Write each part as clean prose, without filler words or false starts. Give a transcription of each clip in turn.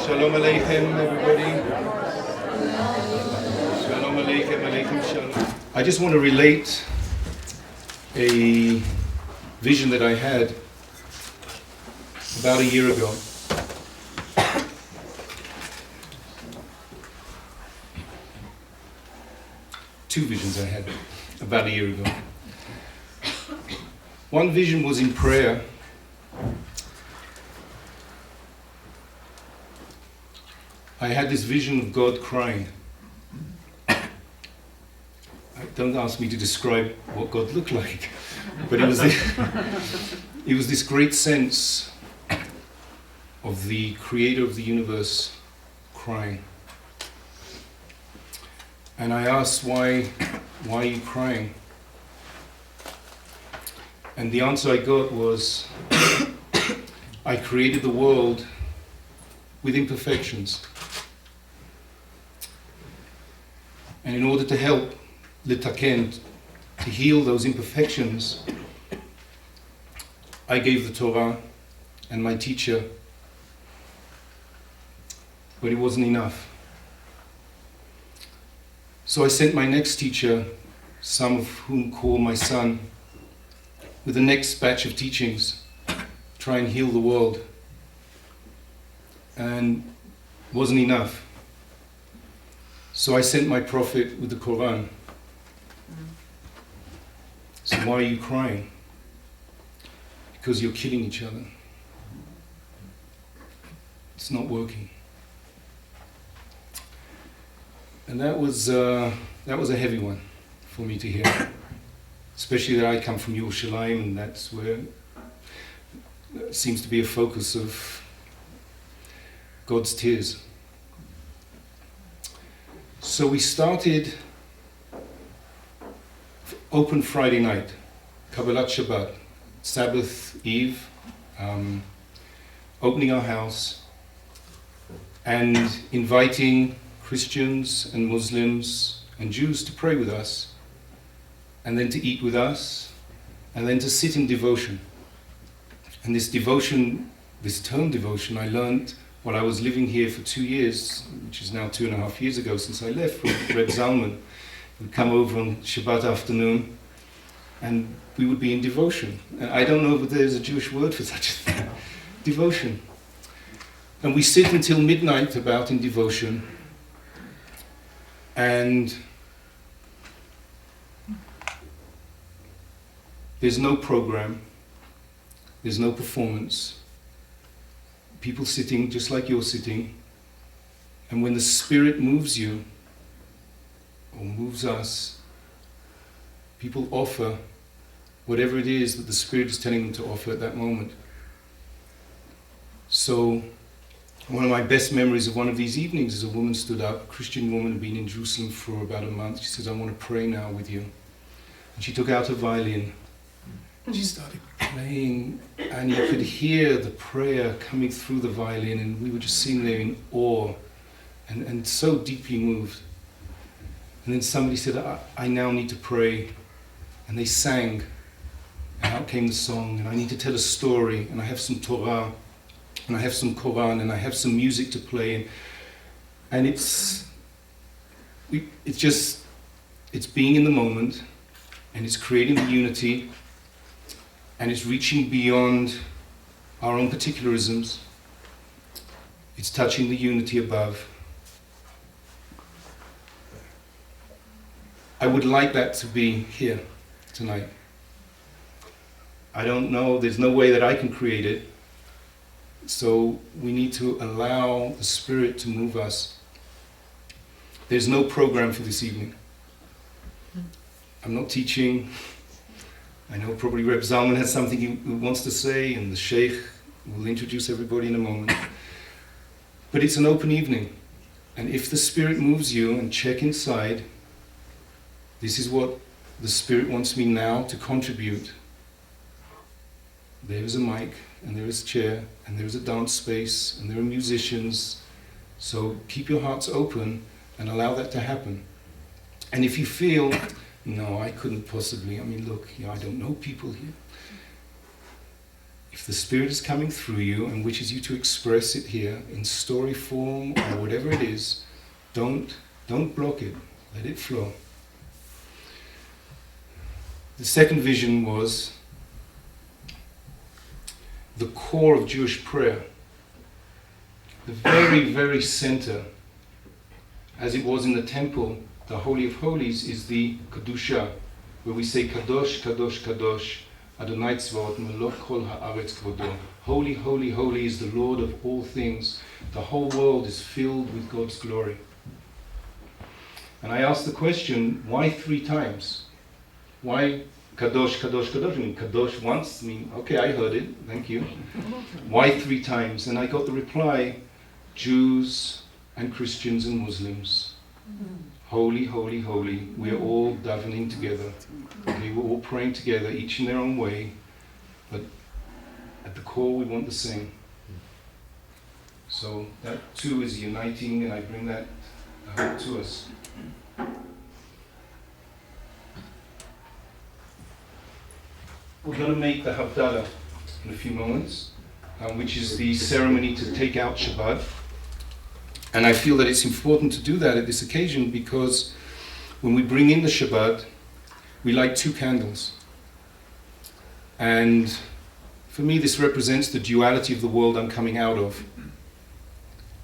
Shalom Aleichem, everybody. Shalom Aleichem, Aleichem Shalom. I just want to relate a vision that I had about a year ago. Two visions I had about a year ago. One vision was in prayer. I had this vision of God crying. Don't ask me to describe what God looked like, but it was this great sense of the creator of the universe crying. And I asked, why are you crying? And the answer I got was, I created the world with imperfections. And in order to help litaken, to heal those imperfections, I gave the Torah and my teacher, but it wasn't enough. So I sent my next teacher, some of whom call my son, with the next batch of teachings, try and heal the world. And it wasn't enough. So I sent my prophet with the Quran. So why are you crying? Because you're killing each other. It's not working. And that was a heavy one for me to hear. Especially that I come from Yerushalayim, and that's where it seems to be a focus of God's tears. So we started open Friday night, Kabbalat Shabbat, Sabbath Eve, opening our house and inviting Christians and Muslims and Jews to pray with us, and then to eat with us, and then to sit in devotion. And this devotion, this term devotion, I learned while I was living here for 2 years, which is now 2.5 years ago since I left, from Rebbe Zalman. We'd come over on Shabbat afternoon, and we would be in devotion. And I don't know if there's a Jewish word for such a thing. Devotion. And we sit until midnight about in devotion, and there's no program, there's no performance. People sitting just like you're sitting, and when the Spirit moves you, or moves us, people offer whatever it is that the Spirit is telling them to offer at that moment. So, one of my best memories of one of these evenings is a woman stood up, a Christian woman had been in Jerusalem for about a month. She says, I want to pray now with you. And she took out her violin. She started playing, and you could hear the prayer coming through the violin, and we were just sitting there in awe and so deeply moved. And then somebody said, I now need to pray. And they sang, and out came the song, and I need to tell a story, and I have some Torah, and I have some Quran, and I have some music to play. And it's being in the moment, and it's creating the unity, and it's reaching beyond our own particularisms. It's touching the unity above. I would like that to be here tonight. I don't know, there's no way that I can create it. So we need to allow the Spirit to move us. There's no program for this evening. I'm not teaching. I know probably Rebbe Zalman has something he wants to say, and the Sheikh will introduce everybody in a moment. But it's an open evening. And if the Spirit moves you, and check inside, this is what the Spirit wants me now to contribute. There is a mic, and there is a chair, and there is a dance space, and there are musicians. So keep your hearts open and allow that to happen. And if you feel, no, I couldn't possibly, look, I don't know people here. if the Spirit is coming through you and wishes you to express it here in story form or whatever it is, don't block it. Let it flow. The second vision was the core of Jewish prayer. The very, very center, as it was in the temple, the Holy of Holies, is the Kedusha, where we say Kadosh, Kadosh, Kadosh, Adonai Tzvaot, Melech Kol Haaretz Kvodo. Holy, holy, holy is the Lord of all things. The whole world is filled with God's glory. And I asked the question, why 3 times? Why Kadosh, Kadosh, Kadosh? I mean, Kadosh once, I mean, okay, I heard it, thank you. Why 3 times? And I got the reply, Jews and Christians and Muslims. Holy, holy, holy. We're all davening together. Okay, we're all praying together, each in their own way. But at the core, we want the same. So that too is uniting, and I bring that hope to us. We're going to make the havdalah in a few moments, which is the ceremony to take out Shabbat. And I feel that it's important to do that at this occasion because when we bring in the Shabbat, we light 2 candles. And for me, this represents the duality of the world I'm coming out of.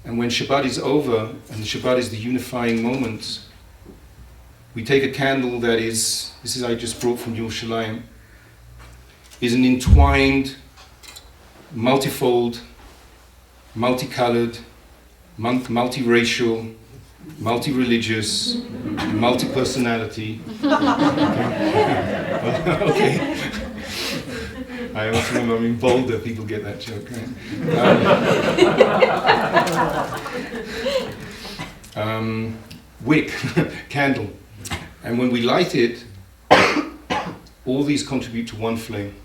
And when Shabbat is over, and the Shabbat is the unifying moment, we take a candle that is, this is I just brought from Yerushalayim, is an entwined, multifold, multicolored, multiracial, multi-religious, multi-personality. Okay. I also remember I'm in Boulder, people get that joke, right? Wick, candle. And when we light it, all these contribute to one flame.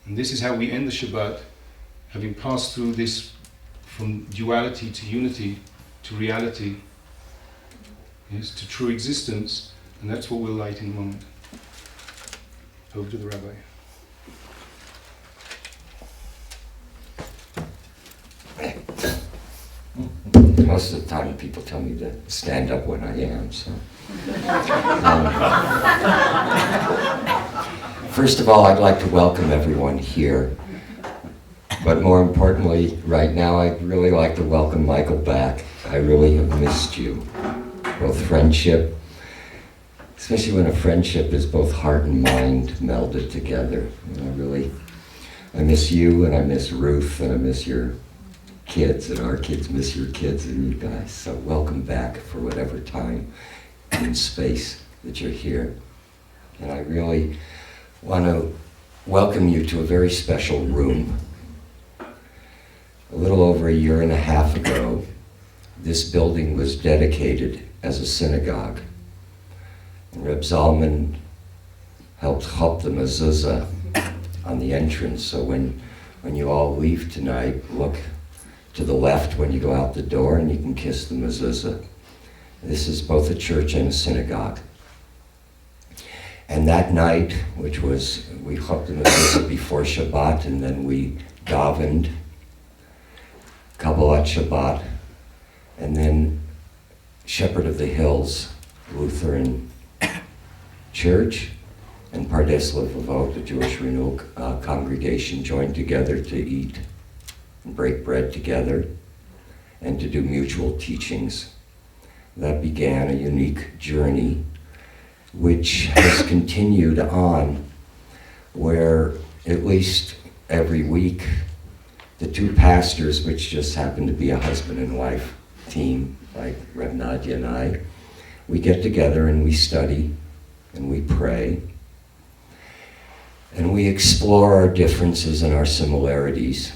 And this is how we end the Shabbat, having passed through this from duality to unity to reality, yes, to true existence, and that's what we'll light in a moment. Over to the Rabbi. Most of the time people tell me to stand up when I am, so. First of all, I'd like to welcome everyone here. But more importantly, right now, I'd really like to welcome Michael back. I really have missed you. Both friendship, especially when a friendship is both heart and mind melded together. And I miss you, and I miss Ruth, and I miss your kids, and our kids miss your kids and you guys. So welcome back for whatever time and space that you're here. And I really want to welcome you to a very special room. A little over 1.5 years ago, this building was dedicated as a synagogue. And Rebbe Zalman helped chop the mezuzah on the entrance, so when you all leave tonight, look to the left when you go out the door and you can kiss the mezuzah. This is both a church and a synagogue. And that night, which was, we chopped the mezuzah before Shabbat, and then we davened Kabbalat Shabbat, and then Shepherd of the Hills Lutheran Church and Pardes Levavot, the Jewish Renewal congregation, joined together to eat and break bread together and to do mutual teachings. That began a unique journey which has continued on, where at least every week the 2 pastors, which just happen to be a husband and wife team, like Rev Nadya and I, we get together and we study and we pray and we explore our differences and our similarities.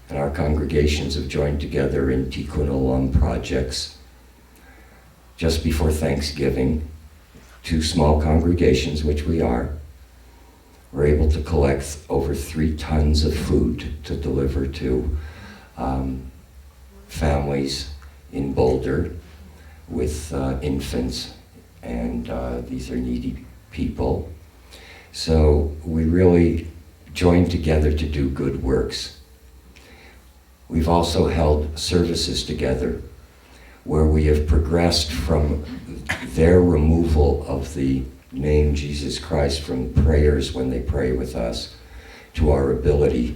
And our congregations have joined together in Tikkun Olam projects. Just before Thanksgiving, 2 small congregations, which we are, were able to collect over 3 tons of food to deliver to families in Boulder with infants, and these are needy people. So we really joined together to do good works. We've also held services together where we have progressed from their removal of the name Jesus Christ from prayers when they pray with us to our ability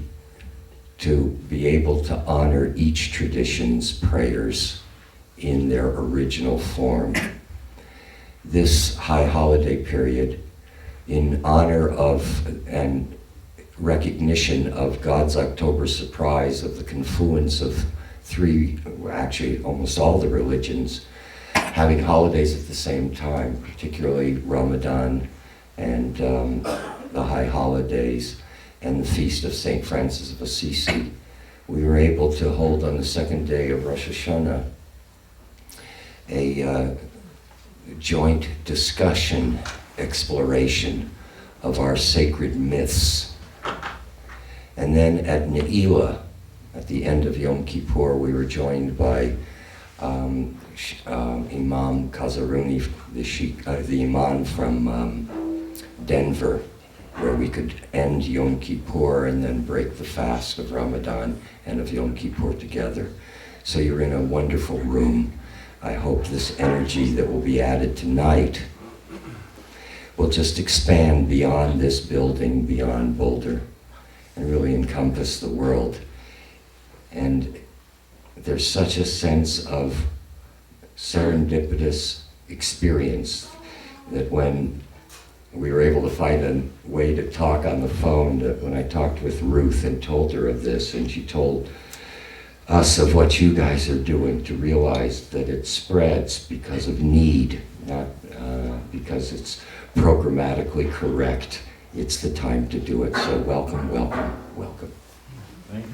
to be able to honor each tradition's prayers in their original form. This high holiday period, in honor of and recognition of God's October surprise, of the confluence of three, actually almost all the religions, having holidays at the same time, particularly Ramadan and the high holidays and the feast of St. Francis of Assisi. We were able to hold on the second day of Rosh Hashanah a joint discussion, exploration of our sacred myths. And then at Ne'ilah, at the end of Yom Kippur, we were joined by Imam Kazaruni, the Imam from Denver, where we could end Yom Kippur and then break the fast of Ramadan and of Yom Kippur together. So you're in a wonderful room. I hope this energy that will be added tonight will just expand beyond this building, beyond Boulder, and really encompass the world. And there's such a sense of serendipitous experience that when we were able to find a way to talk on the phone, that when I talked with Ruth and told her of this, and she told us of what you guys are doing, to realize that it spreads because of need, not because it's programmatically correct. It's the time to do it. So welcome, welcome, welcome. Thank you.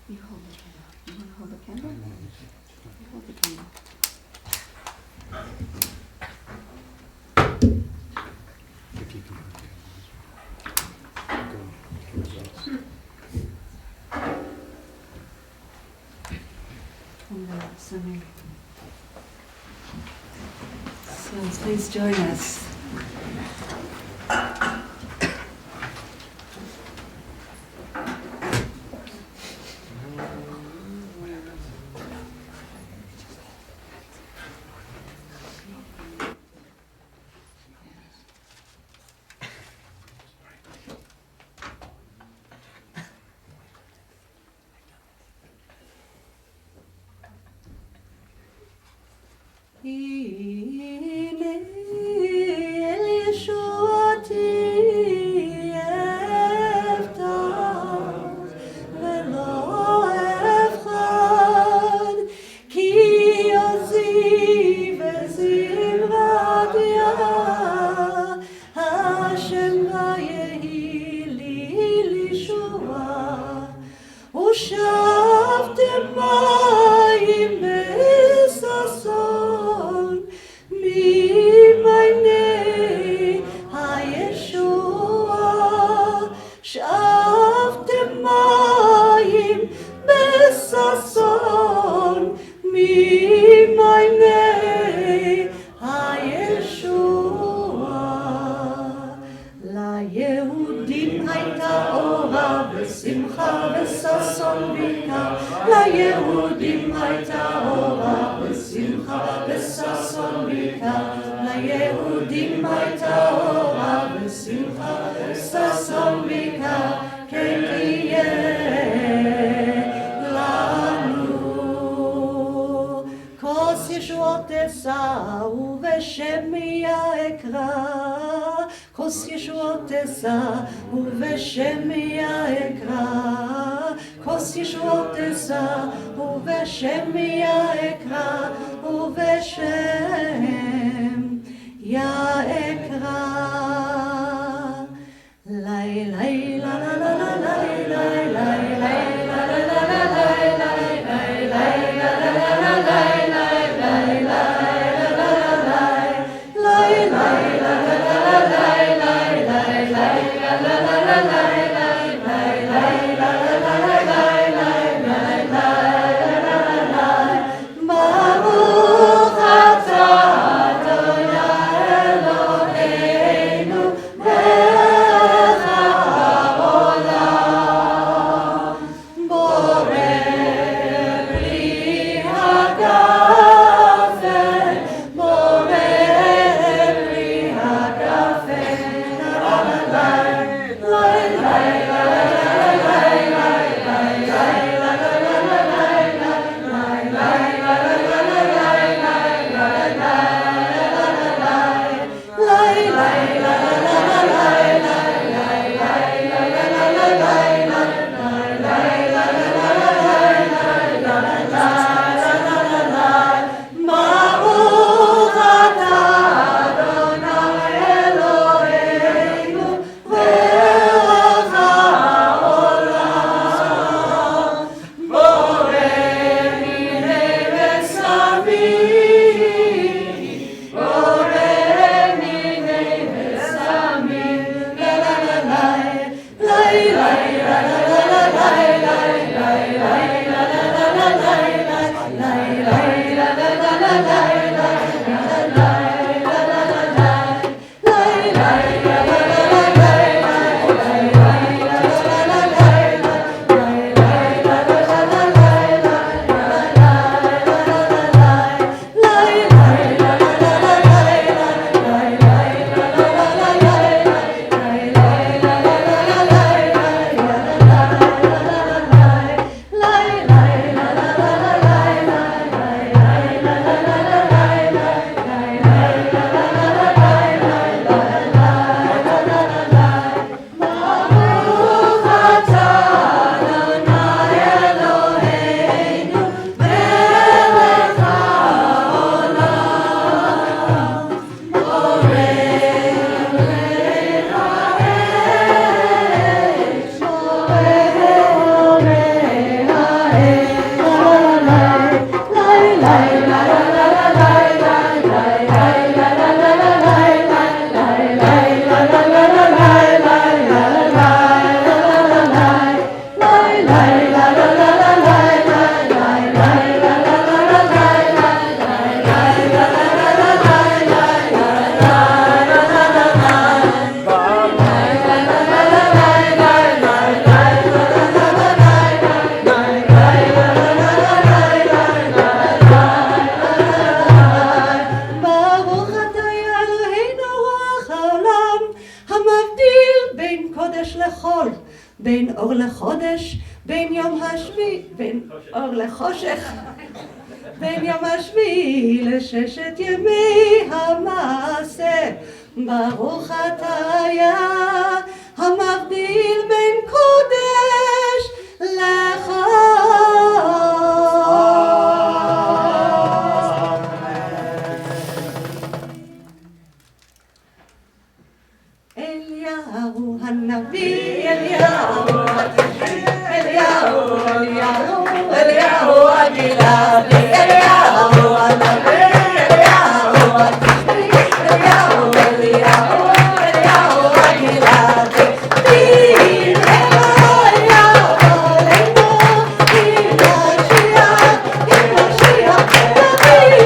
You hold the candle. You want to hold the candle? You hold the candle. So please join us. Baruch קודש לחול, בין אור לחודש, בין יום השביעי, בין אור לחושך, בין יום השביעי לששת ימי המעשה. ברוך אתה יה המבדיל בין קודש לחול. אליהו הנביא, אליהו התשבי, אליהו, אליהו, אליהו הגלעדי, אליהו הנביא, אליהו התשבי, אליהו, אליהו, אליהו הגלעדי. דין אליהו עלינו, דין משיח, דין משיח, דין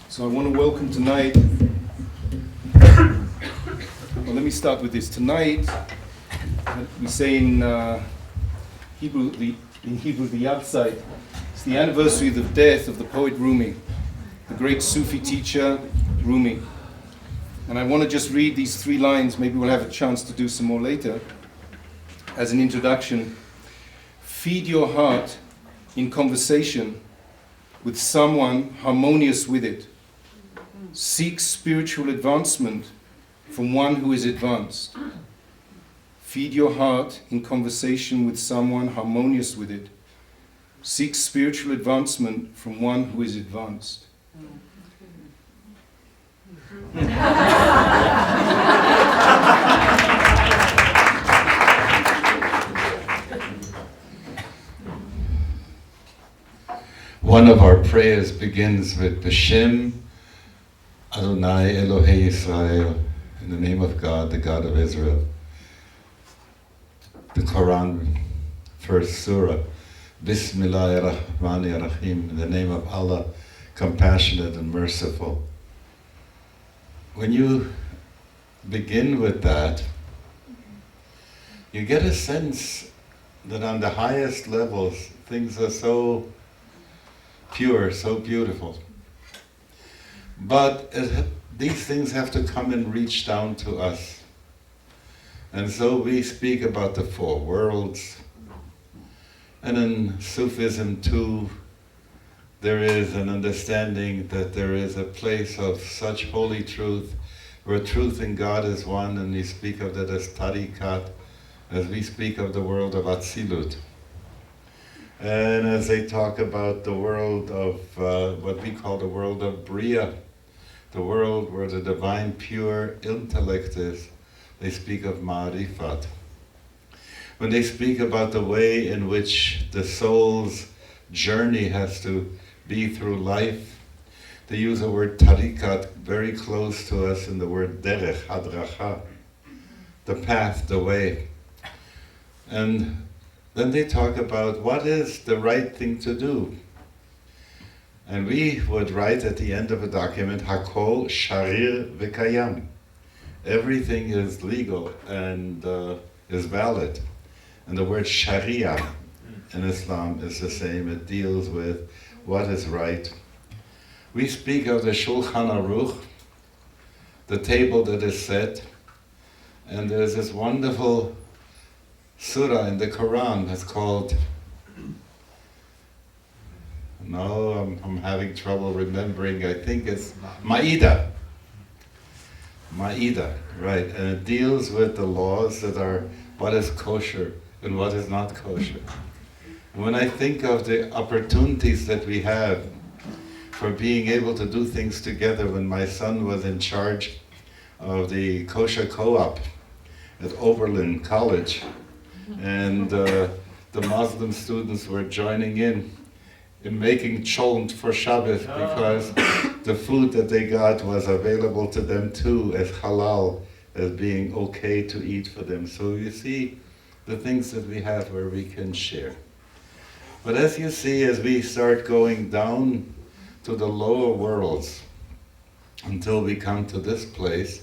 So I want to welcome tonight, well, let me start with this. Tonight, we say in Hebrew, the Yahrzeit, it's the anniversary of the death of the poet Rumi, the great Sufi teacher Rumi. And I want to just read these 3 lines, maybe we'll have a chance to do some more later, as an introduction. Feed your heart in conversation with someone harmonious with it. Seek spiritual advancement from one who is advanced. Feed your heart in conversation with someone harmonious with it. Seek spiritual advancement from one who is advanced. One of our prayers begins with B'Shem Adonai Elohei Yisrael, in the name of God, the God of Israel. The Quran, first surah, Bismillahirrahmanirrahim, in the name of Allah, compassionate and merciful. When you begin with that, you get a sense that on the highest levels, things are so pure, so beautiful. But these things have to come and reach down to us. And so we speak about the 4 worlds. And in Sufism too, there is an understanding that there is a place of such holy truth, where truth in God is one, and we speak of that as tariqat, as we speak of the world of Atzilut. And as they talk about the world of what we call the world of Bria, the world where the divine pure intellect is, they speak of Ma'arifat. When they speak about the way in which the soul's journey has to be through life, they use the word tariqat very close to us in the word derech, hadracha, the path, the way. And then they talk about what is the right thing to do. And we would write at the end of a document, Hakol Sharir V'Kayam. Everything is legal and is valid. And the word Sharia in Islam is the same. It deals with what is right. We speak of the Shulchan Aruch, the table that is set, and there's this wonderful surah in the Quran that's called, I'm having trouble remembering, I think it's Ma'idah. Ma'ida, right, and it deals with the laws that are what is kosher and what is not kosher. And when I think of the opportunities that we have for being able to do things together, when my son was in charge of the kosher co-op at Oberlin College, and the Muslim students were joining in making cholent for Shabbos because the food that they got was available to them too as halal, as being okay to eat for them. So you see the things that we have where we can share. But as you see, as we start going down to the lower worlds until we come to this place,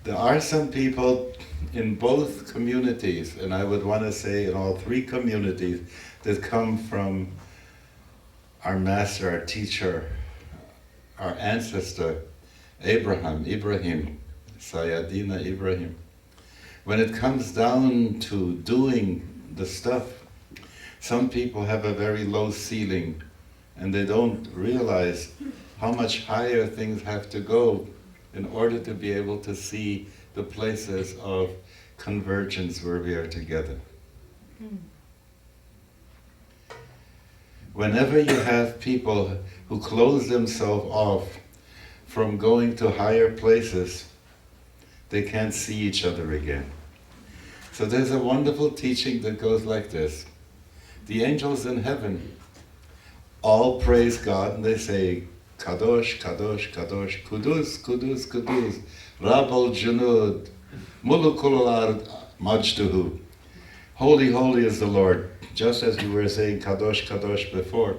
there are some people in both communities, and I would want to say in all three communities, that come from our master, our teacher, our ancestor, Ibrahim, Sayyidina Ibrahim. When it comes down to doing the stuff, some people have a very low ceiling and they don't realize how much higher things have to go in order to be able to see the places of convergence where we are together. Whenever you have people who close themselves off from going to higher places, they can't see each other again. So there's a wonderful teaching that goes like this. The angels in heaven all praise God and they say, Kadosh, Kadosh, Kadosh, Kudus, Kudus, Kudus, Rabal Junud, Mulukul Ard Majduhu. Holy, holy is the Lord, just as you were saying Kadosh, Kadosh before.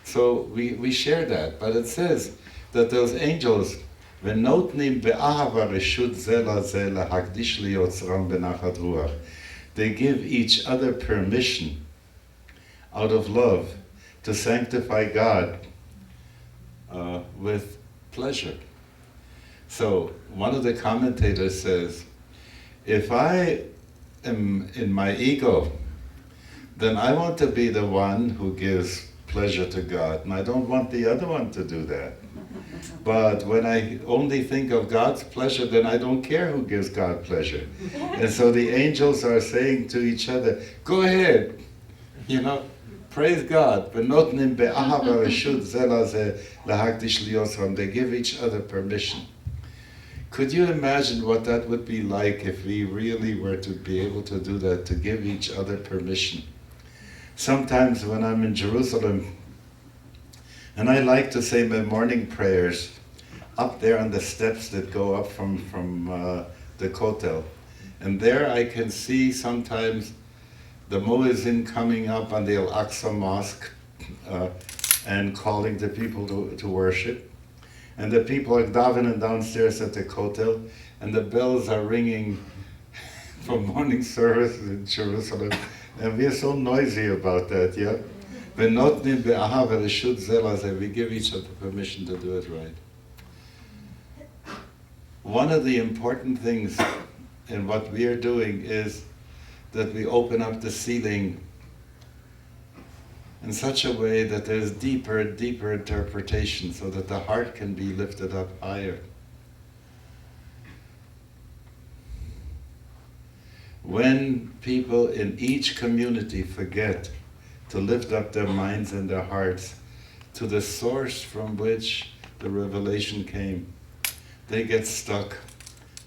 So we share that, but it says that those angels, V'notnim be'ahava reshut ze laze lahakdish liyotzram benachat ruach. They give each other permission out of love to sanctify God with pleasure. So one of the commentators says, if I am in my ego, then I want to be the one who gives pleasure to God, and I don't want the other one to do that. But when I only think of God's pleasure, then I don't care who gives God pleasure. And so the angels are saying to each other, go ahead, praise God. They give each other permission. Could you imagine what that would be like if we really were to be able to do that, to give each other permission? Sometimes when I'm in Jerusalem, and I like to say my morning prayers up there on the steps that go up from the Kotel. And there I can see sometimes the Muezzin coming up on the Al-Aqsa Mosque and calling the people to worship. And the people are davening downstairs at the Kotel, and the bells are ringing for morning service in Jerusalem. And we are so noisy about that, yeah? We give each other permission to do it right. One of the important things in what we are doing is that we open up the ceiling in such a way that there's deeper and deeper interpretation so that the heart can be lifted up higher. When people in each community forget to lift up their minds and their hearts to the source from which the revelation came, they get stuck.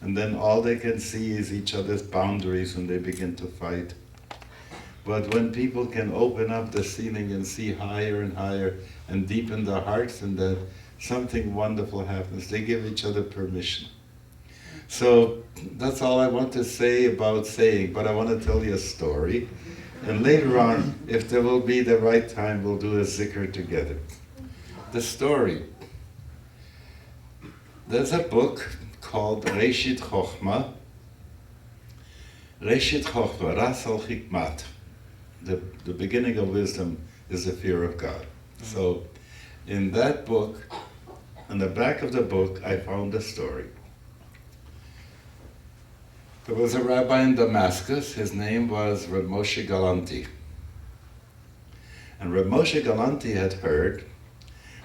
And then all they can see is each other's boundaries and they begin to fight. But when people can open up the ceiling and see higher and higher and deepen their hearts in that, something wonderful happens. They give each other permission. So that's all I want to say about saying, but I want to tell you a story. And later on, if there will be the right time, we'll do a Zikr together. The story. There's a book called Reshit Chochma. Reshit Chochma, Ras al Chikmat. The beginning of wisdom is the fear of God. So in that book, on the back of the book, I found a story. There was a rabbi in Damascus. His name was Reb Moshe Galanti. And Reb Moshe Galanti had heard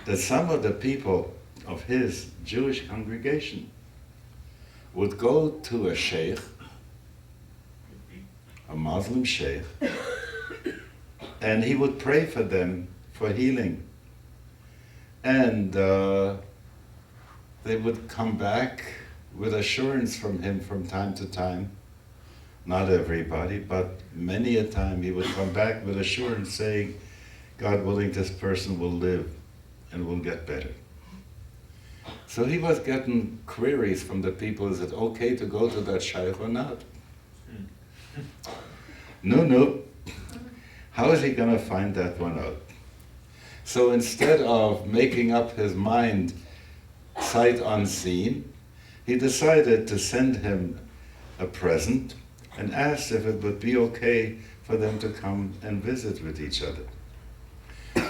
that some of the people of his Jewish congregation would go to a sheikh, a Muslim sheikh, and he would pray for them for healing. And they would come back with assurance from him from time to time. Not everybody, but many a time he would come back with assurance saying, God willing, this person will live and will get better. So he was getting queries from the people, is it okay to go to that shaykh or not? No. How is he going to find that one out? So instead of making up his mind sight unseen, he decided to send him a present and asked if it would be okay for them to come and visit with each other.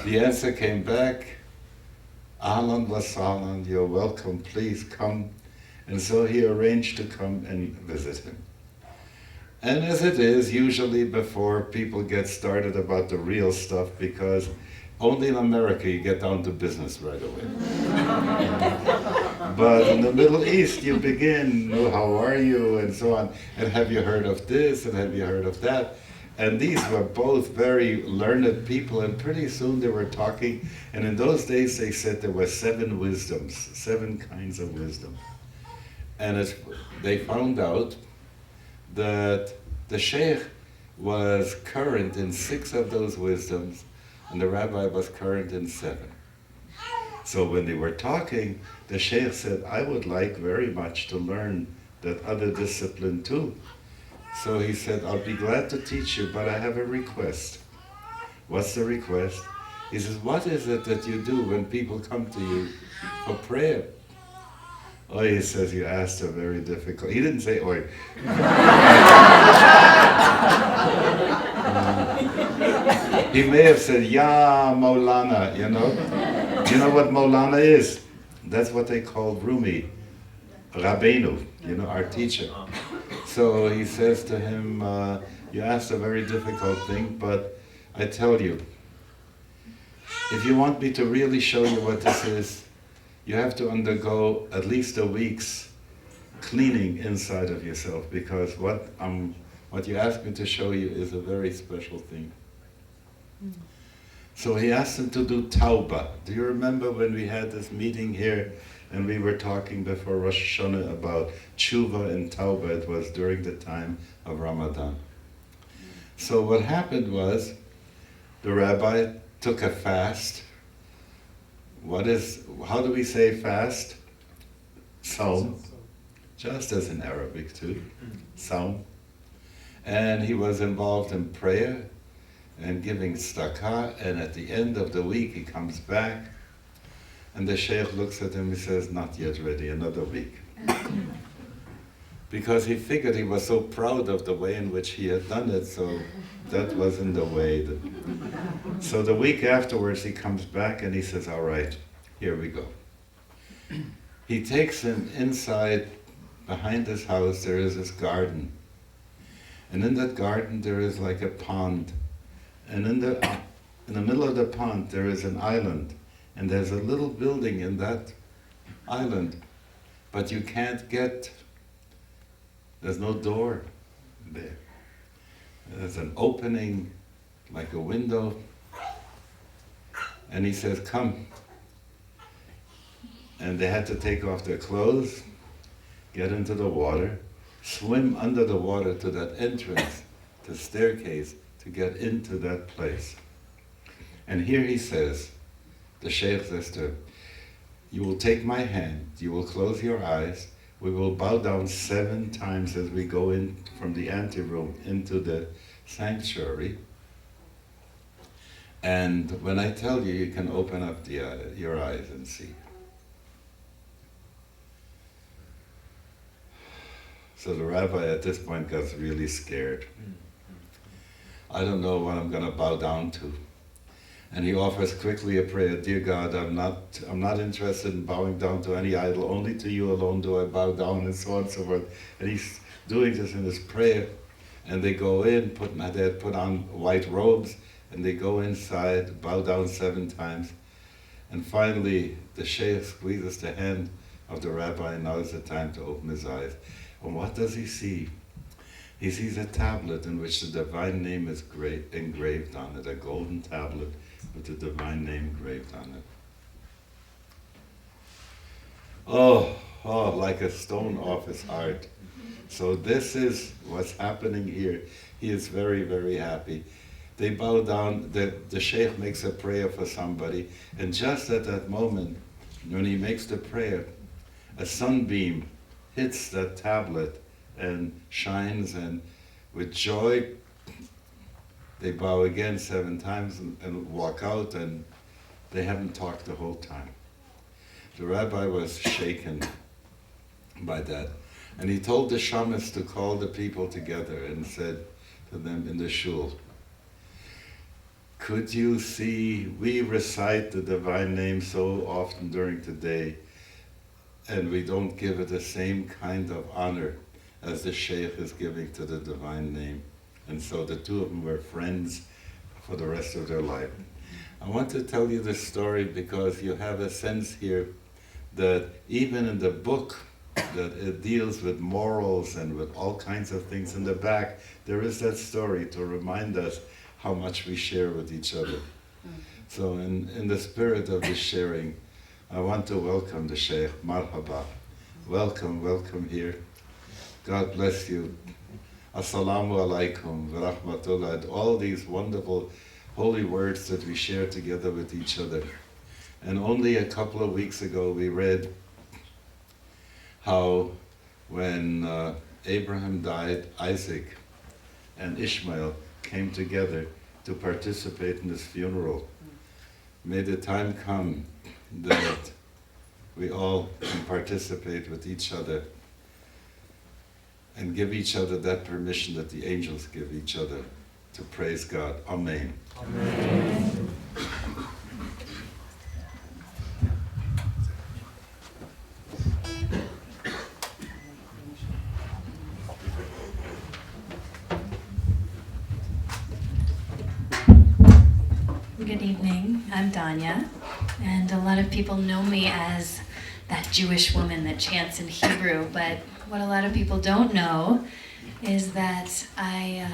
The answer came back, Ahlan wa sahlan, you're welcome, please come. And so he arranged to come and visit him. And as it is, usually before people get started about the real stuff, because only in America you get down to business right away. But in the Middle East you begin, oh, how are you, and so on, and have you heard of this, and have you heard of that? And these were both very learned people, and pretty soon they were talking, and in those days they said there were 7 wisdoms, 7 kinds of wisdom. And they found out that the sheikh was current in 6 of those wisdoms, and the rabbi was current in 7. So when they were talking, the sheikh said, I would like very much to learn that other discipline too. So he said, I'll be glad to teach you, but I have a request. What's the request? He says, what is it that you do when people come to you for prayer? Oh, he says, you asked a very difficult. He didn't say, oi. He may have said, Ya Maulana, you know? You know what Maulana is? That's what they call Rumi, Rabbeinu, you know, our teacher. So he says to him, you asked a very difficult thing, but I tell you, if you want me to really show you what this is, you have to undergo at least a week's cleaning inside of yourself, because what you asked me to show you is a very special thing. So he asked him to do tauba. Do you remember when we had this meeting here and we were talking before Rosh Hashanah about tshuva and tauba? It was during the time of Ramadan. So what happened was the rabbi took a fast. How do we say fast? Saum. Just as in Arabic too. Saum. And he was involved in prayer and giving tzedakah, and at the end of the week he comes back and the sheikh looks at him and says, not yet ready, another week. Because he figured he was so proud of the way in which he had done it, so that wasn't the way. So the week afterwards he comes back and he says, all right, here we go. He takes him inside, behind his house there is this garden. And in that garden there is like a pond. And in the middle of the pond there is an island. And there's a little building in that island. But you can't get, there's no door there. There's an opening, like a window. And he says, come. And they had to take off their clothes, get into the water, swim under the water to that entrance, the staircase, to get into that place. And here he says, the sheikh says to him, you will take my hand, you will close your eyes, we will bow down 7 times as we go in from the anteroom into the sanctuary. And when I tell you, you can open up your eyes and see. So the rabbi at this point got really scared. I don't know what I'm going to bow down to. And he offers quickly a prayer, dear God, I'm not interested in bowing down to any idol, only to you alone do I bow down, and so on and so forth. And he's doing this in his prayer. And they go in, they had put on white robes, and they go inside, bow down 7 times. And finally, the sheikh squeezes the hand of the rabbi, and now is the time to open his eyes. And what does he see? He sees a tablet in which the divine name is engraved on it, a golden tablet with the divine name engraved on it. Oh, like a stone off his heart. So this is what's happening here. He is very, very happy. They bow down, the sheikh makes a prayer for somebody, and just at that moment, when he makes the prayer, a sunbeam hits that tablet and shines, and with joy, they bow again 7 times and walk out, and they haven't talked the whole time. The rabbi was shaken by that. And he told the shamans to call the people together and said to them in the shul, could you see, we recite the divine name so often during the day, and we don't give it the same kind of honor as the sheikh is giving to the divine name. And so the two of them were friends for the rest of their life. I want to tell you this story because you have a sense here that even in the book that it deals with morals and with all kinds of things in the back, there is that story to remind us how much we share with each other. So in the spirit of this sharing, I want to welcome the Sheikh. Marhaba. Welcome, welcome here. God bless you. Assalamu alaikum wa rahmatullah. And all these wonderful holy words that we share together with each other. And only a couple of weeks ago we read how when Abraham died, Isaac and Ishmael came together to participate in his funeral. May the time come that we all can participate with each other and give each other that permission that the angels give each other to praise God. Amen. Amen. Good evening, I'm Danya, and a lot of people know me as that Jewish woman that chants in Hebrew, but what a lot of people don't know is that I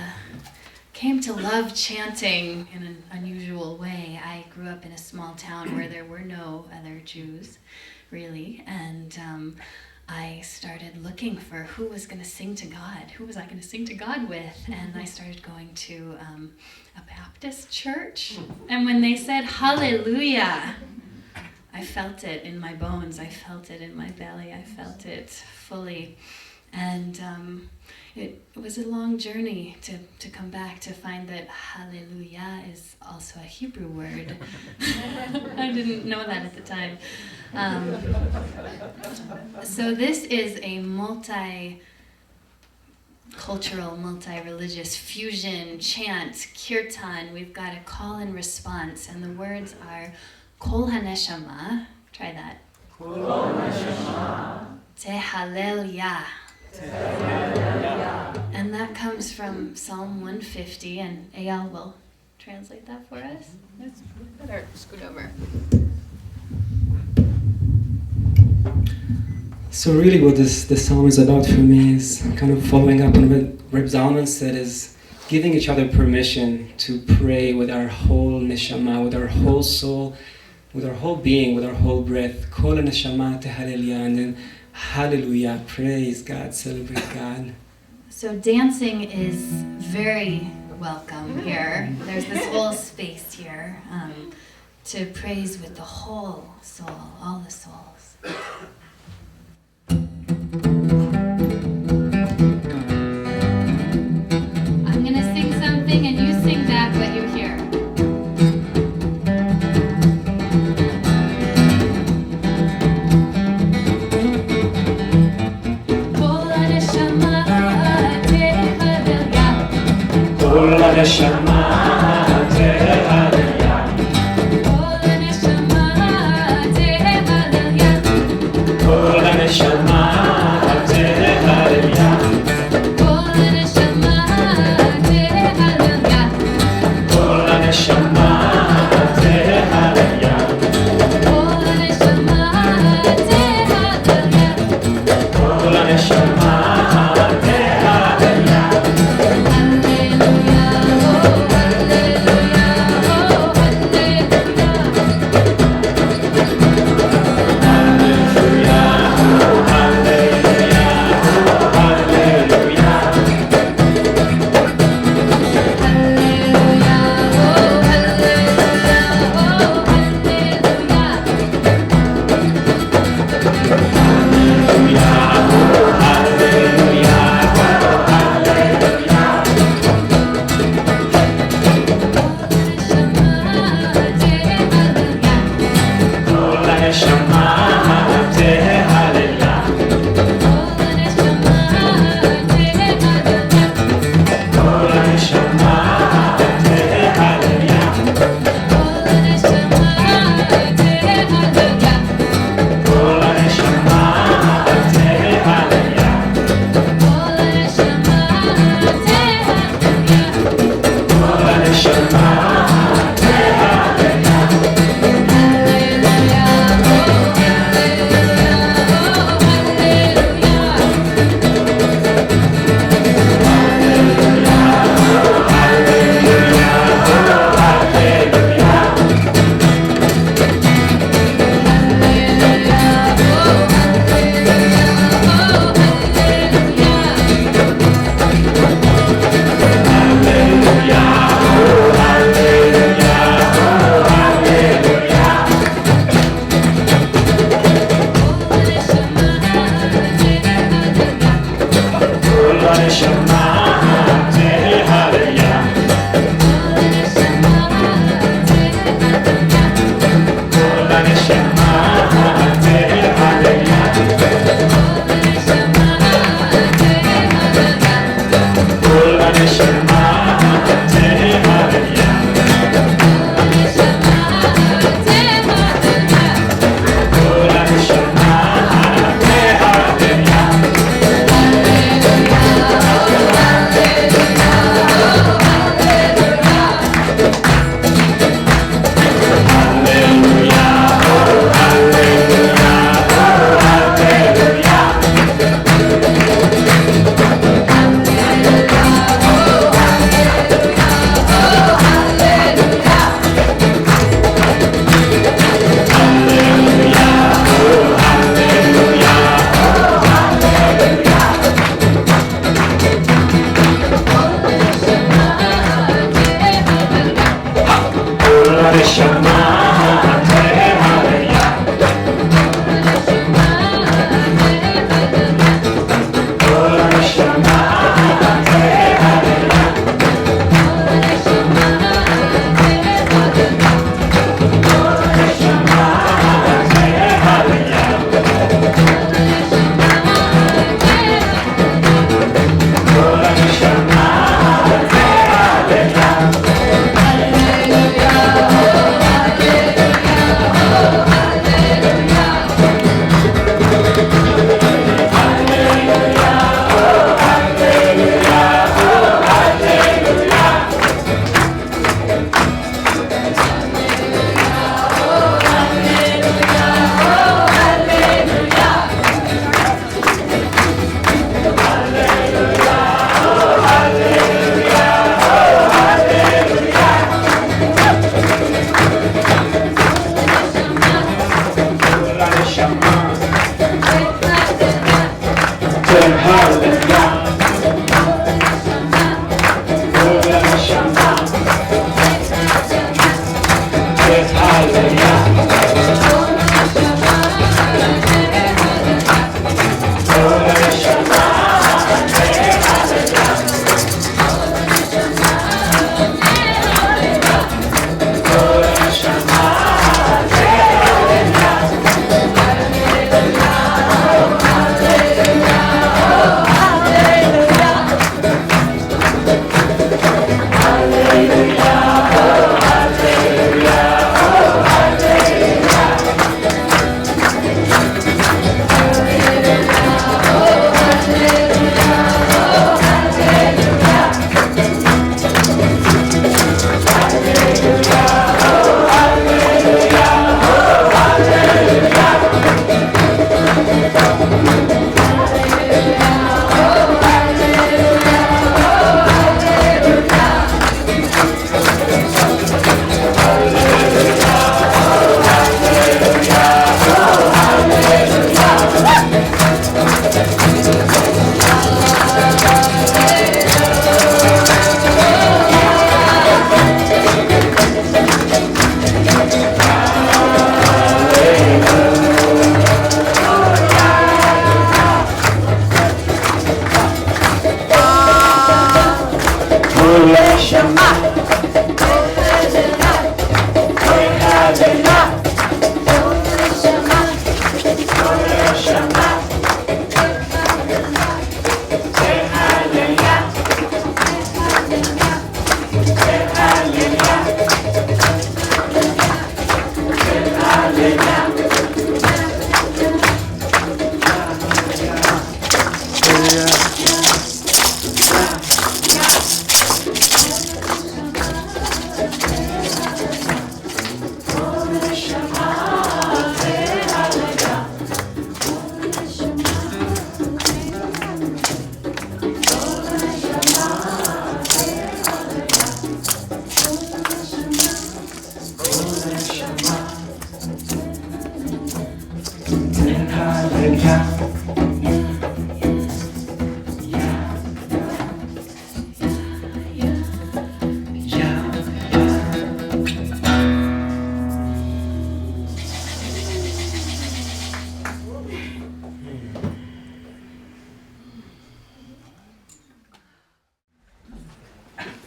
came to love chanting in an unusual way. I grew up in a small town where there were no other Jews, really, and I started looking for who was going to sing to God. Who was I going to sing to God with? And I started going to a Baptist church. And when they said hallelujah, I felt it in my bones. I felt it in my belly. I felt it fully. And it was a long journey to come back to find that hallelujah is also a Hebrew word. I didn't know that at the time. So this is a multi-cultural, multi-religious fusion chant, kirtan. We've got a call and response, and the words are Kol HaNeshama, try that. Kol HaNeshama. Tehalel Yah. And that comes from Psalm 150, and Eyal will translate that for us. Let's better scoot over. So really what this psalm is about for me is kind of following up on what Rebbe Zalman said, is giving each other permission to pray with our whole neshama, with our whole soul, with our whole being, with our whole breath. Kol neshama tehalel, and then hallelujah, praise God, celebrate God. So dancing is very welcome here. There's this whole space here to praise with the whole soul, all the souls. I'm going to sing something and you sing back what you hear. Kol neshama tehalel Yah. Kol neshama tehalel Yah. Kol neshama tehalel Yah. Kol neshama tehalel Yah. Kol neshama tehalel Yah. Kol neshama tehalel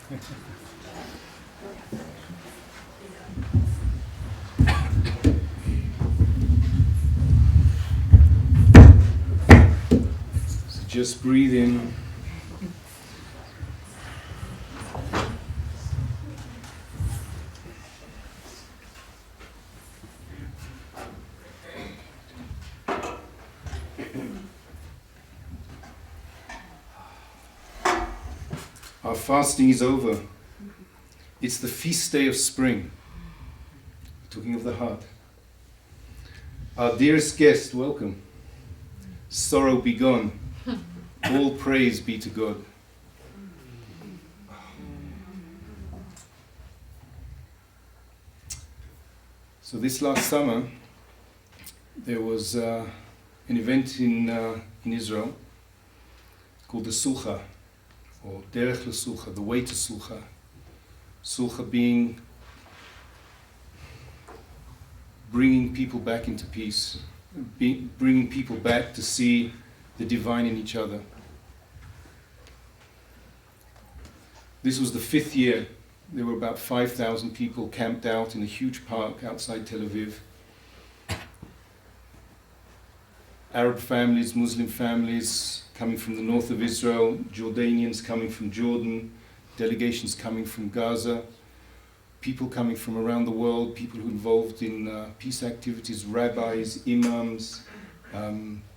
So just breathe in. Our fasting is over. It's the feast day of spring. Talking of the heart. Our dearest guest, welcome. Sorrow be gone. All praise be to God. So this last summer, there was an event in Israel called the Sucha, or Derech LeSucha, the way to Sucha. Sucha being bringing people back into peace, bringing people back to see the divine in each other. This was the 5th year. There were about 5,000 people camped out in a huge park outside Tel Aviv. Arab families, Muslim families coming from the north of Israel, Jordanians coming from Jordan, delegations coming from Gaza, people coming from around the world, people who involved in peace activities, rabbis, imams,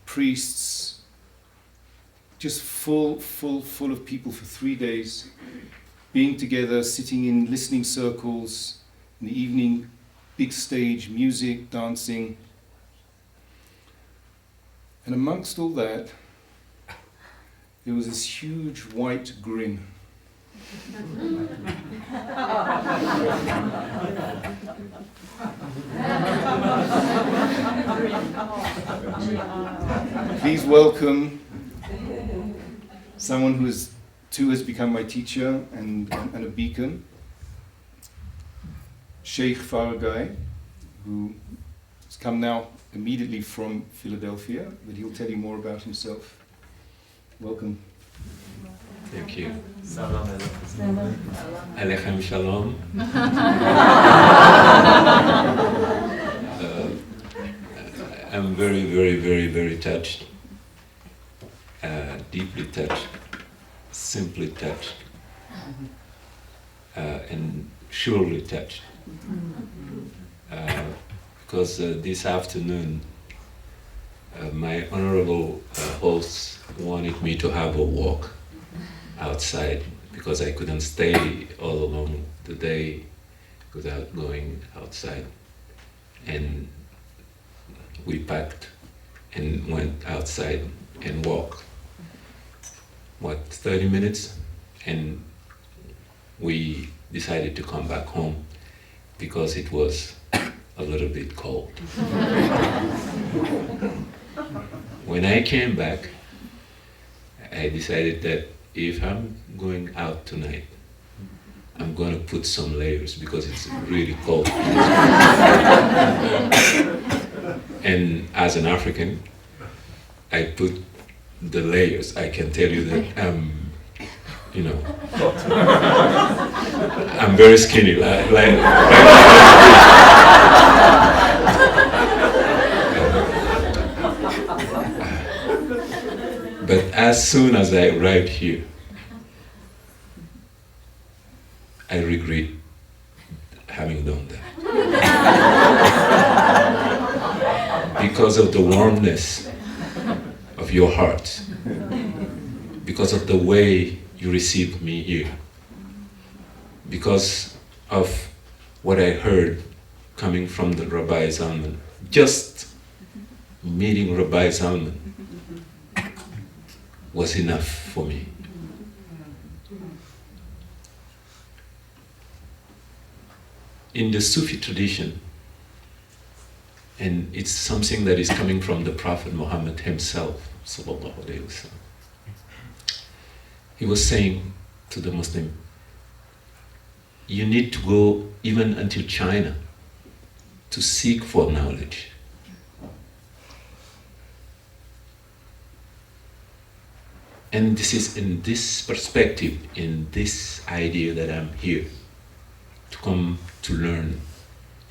priests, just full of people for 3 days, being together, sitting in listening circles, in the evening, big stage, music, dancing. And amongst all that, there was this huge white grin. Please welcome someone who has become my teacher and a beacon, Shaykh Fara Gaye, who has come now immediately from Philadelphia, but he'll tell you more about himself. Welcome. Thank you. Alechem Shalom. I'm very touched, deeply touched, simply touched, and surely touched. Because this afternoon, my honorable hosts wanted me to have a walk outside because I couldn't stay all along the day without going outside. And we packed and went outside and walked, 30 minutes? And we decided to come back home because it was a little bit cold. When I came back, I decided that if I'm going out tonight, I'm going to put some layers because it's really cold. And as an African, I put the layers. I can tell you that I'm very skinny. But as soon as I arrived here, I regret having done that. Because of the warmness of your heart, because of the way you received me here, because of what I heard coming from the Rabbi Zalman. Just meeting Rabbi Zalman was enough for me. In the Sufi tradition, and it's something that is coming from the Prophet Muhammad himself, sallallahu alaihi wasallam. He was saying to the Muslim, you need to go even until China to seek for knowledge. And this is in this perspective, in this idea that I'm here to come to learn.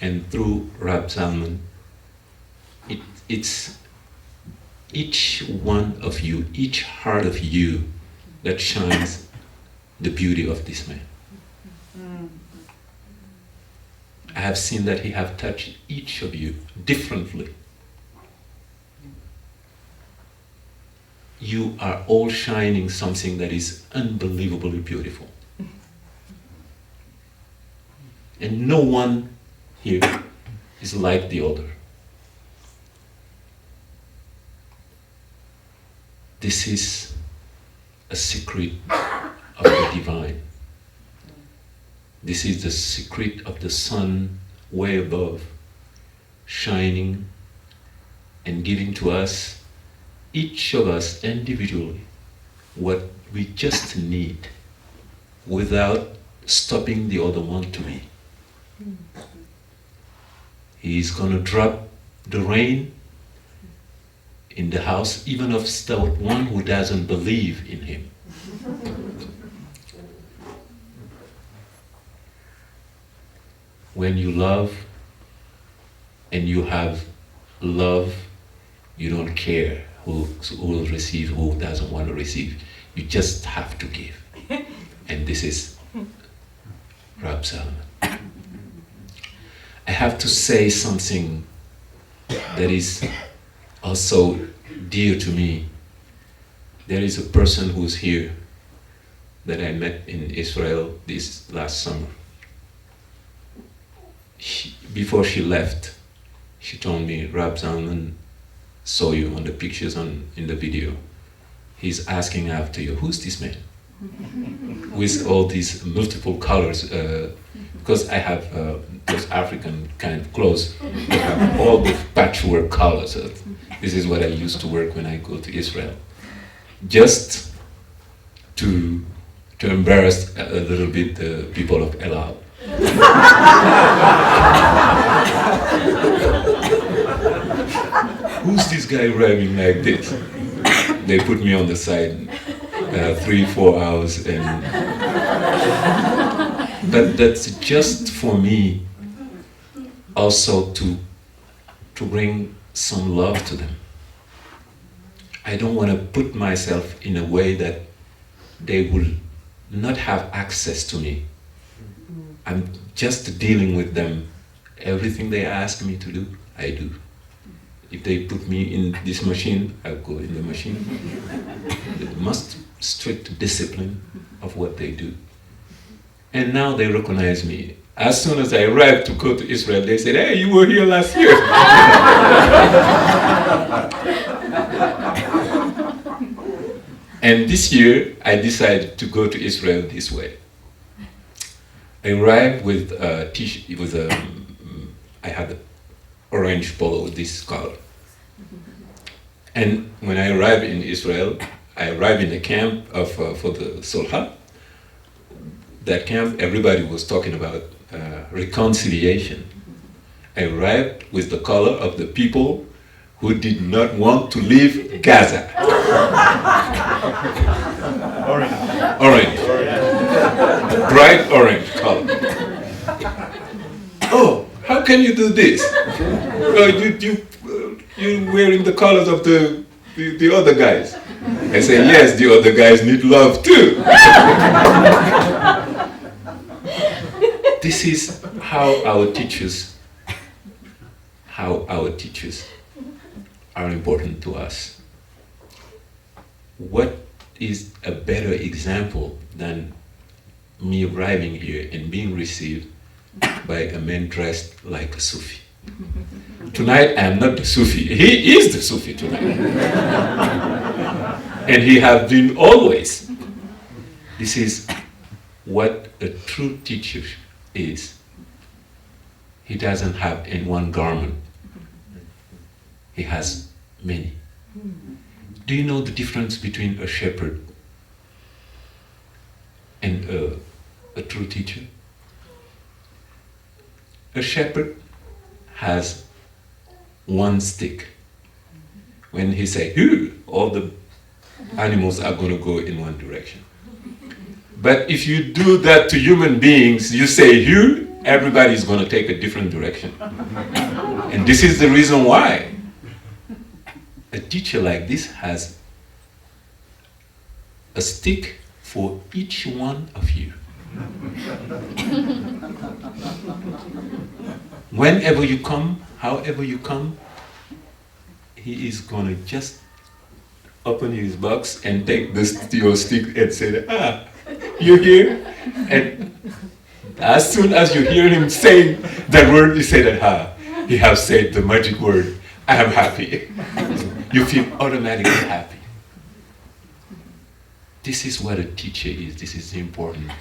And through Rebbe Zalman, it's each one of you, each heart of you that shines the beauty of this man. I have seen that he have touched each of you differently. You are all shining something that is unbelievably beautiful. And no one here is like the other. This is a secret of the divine. This is the secret of the sun way above, shining and giving to us, each of us individually, what we just need without stopping the other one to be. He's going to drop the rain in the house, even of the one who doesn't believe in him. When you love and you have love, you don't care who will receive, who doesn't want to receive. You just have to give. And this is Rebbe Zalman. I have to say something that is also dear to me. There is a person who's here that I met in Israel this last summer. Before she left, she told me, Rebbe Zalman saw you on the pictures in the video. He's asking after you. Who's this man? With all these multiple colors, because I have those African kind of clothes that have all the patchwork colors. This is what I used to work when I go to Israel. Just to embarrass a little bit the people of Eyal. Who's this guy raving like this? They put me on the side 3-4 hours, but that's just for me also to bring some love to them. I don't want to put myself in a way that they will not have access to me. I'm just dealing with them. Everything they ask me to do, I do. If they put me in this machine, I'll go in the machine. The most strict discipline of what they do. And now they recognize me. As soon as I arrived to go to Israel, they said, hey, you were here last year. And this year, I decided to go to Israel this way. I arrived with a t-shirt, I had an orange polo with this color. And when I arrived in Israel, I arrived in the camp for the Solha. That camp, everybody was talking about reconciliation. I arrived with the color of the people who did not want to leave Gaza. Orange. Bright orange color. Oh, how can you do this? You're wearing the colors of the other guys. I say, yes, the other guys need love too. This is how our teachers are important to us. What is a better example than me arriving here and being received by a man dressed like a Sufi? Tonight I am not the Sufi. He is the Sufi tonight. And he has been always. This is what a true teacher is. He doesn't have in one garment. He has many. Do you know the difference between a shepherd and a true teacher? A shepherd has one stick. When he say, "Hoo," all the animals are going to go in one direction. But if you do that to human beings, you say here, everybody's going to take a different direction. And this is the reason why a teacher like this has a stick for each one of you. Whenever you come, however you come, he is going to just open his box and take your stick and say, ah, you're here? And as soon as you hear him saying that word, you say that, ah, he has said the magic word, I am happy. You feel automatically happy. This is what a teacher is. This is the importance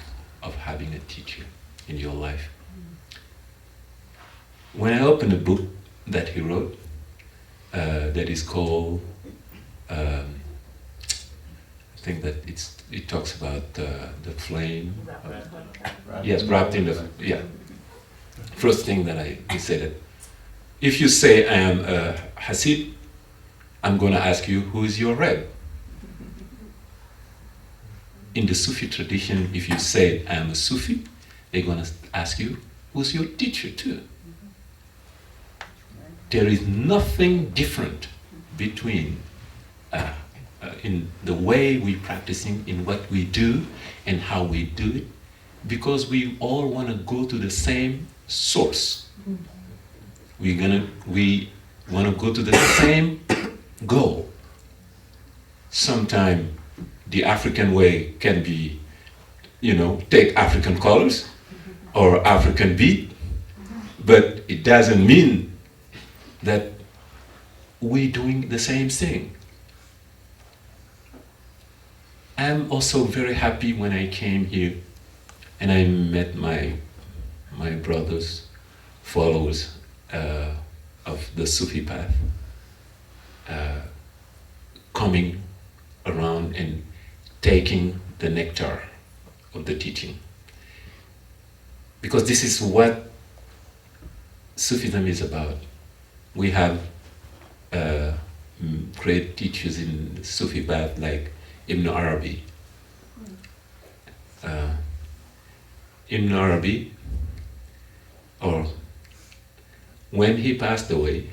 of having a teacher in your life. When I opened a book that he wrote, that is called, I think that it talks about the flame. Yes, wrapped in the, yeah. First thing that he said that if you say I am a Hasid, I'm going to ask you who is your Rebbe. In the Sufi tradition, if you say I am a Sufi, they're going to ask you who's your teacher too. There is nothing different between in the way we practicing, in what we do and how we do it, because we all want to go to the same source. We want to go to the same goal. Sometimes the African way can be, take African colors or African beat, but it doesn't mean that we're doing the same thing. I'm also very happy when I came here and I met my brothers, followers of the Sufi path, coming around and taking the nectar of the teaching. Because this is what Sufism is about. We have great teachers in the Sufi path like Ibn Arabi. Ibn Arabi, or when he passed away,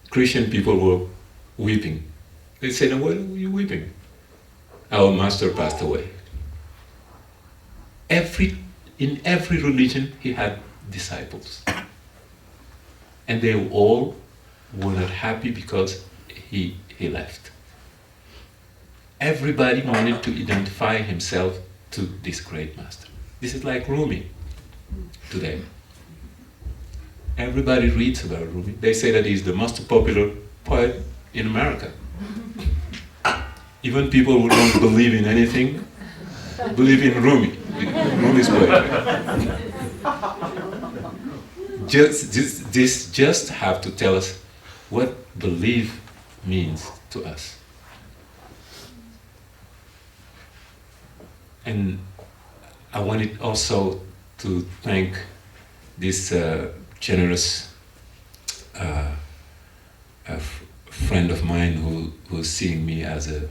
Christian people were weeping. They said, why are you weeping? Our master passed away. In every religion, he had disciples. And they all were not happy because he left. Everybody wanted to identify himself to this great master. This is like Rumi today. Everybody reads about Rumi. They say that he's the most popular poet in America. Even people who don't believe in anything believe in Rumi, Rumi's poetry. Just have to tell us what belief means to us. And I wanted also to thank this generous friend of mine who's seeing me as a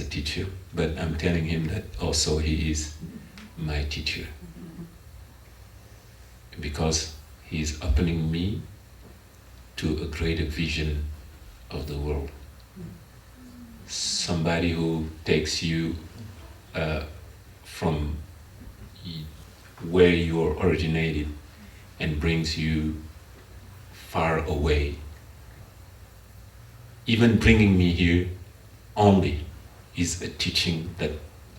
teacher, but I'm telling him that also he is my teacher, because he's opening me to a greater vision of the world. Somebody who takes you from where you originated and brings you far away. Even bringing me here only is a teaching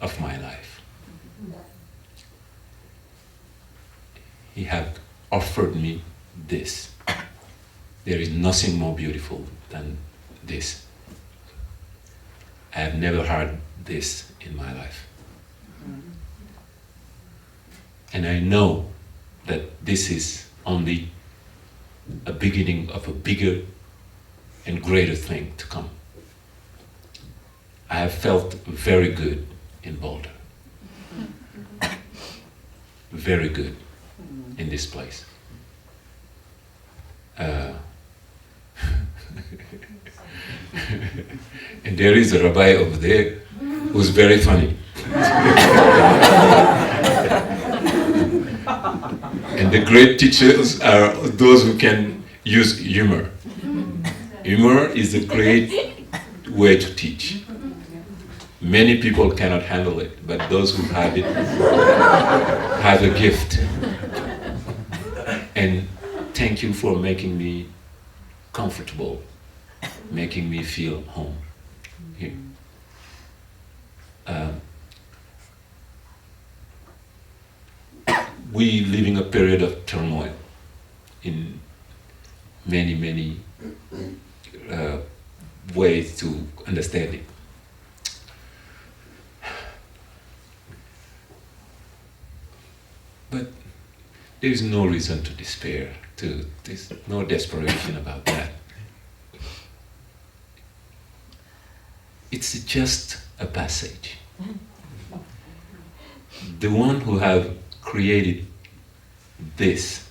of my life. He had offered me this. There is nothing more beautiful than this. I have never had this in my life. And I know that this is only a beginning of a bigger and greater thing to come. I have felt very good in Boulder. Very good in this place. And there is a rabbi over there who's very funny. And the great teachers are those who can use humor. Humor is a great way to teach. Many people cannot handle it, but those who have it have a gift. And thank you for making me comfortable, making me feel home here. We live in a period of turmoil in many ways to understand it. But there is no reason to despair. There's no desperation about that. It's just a passage. The one who have created this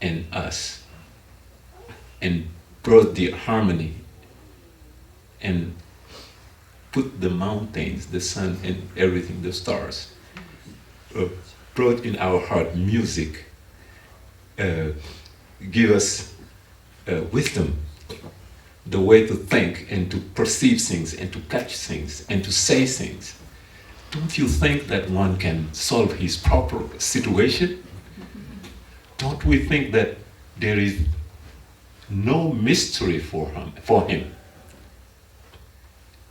and us and brought the harmony and put the mountains, the sun and everything, the stars, brought in our heart music, give us wisdom, the way to think and to perceive things and to catch things and to say things. Don't you think that one can solve his proper situation? Don't we think that there is no mystery for him?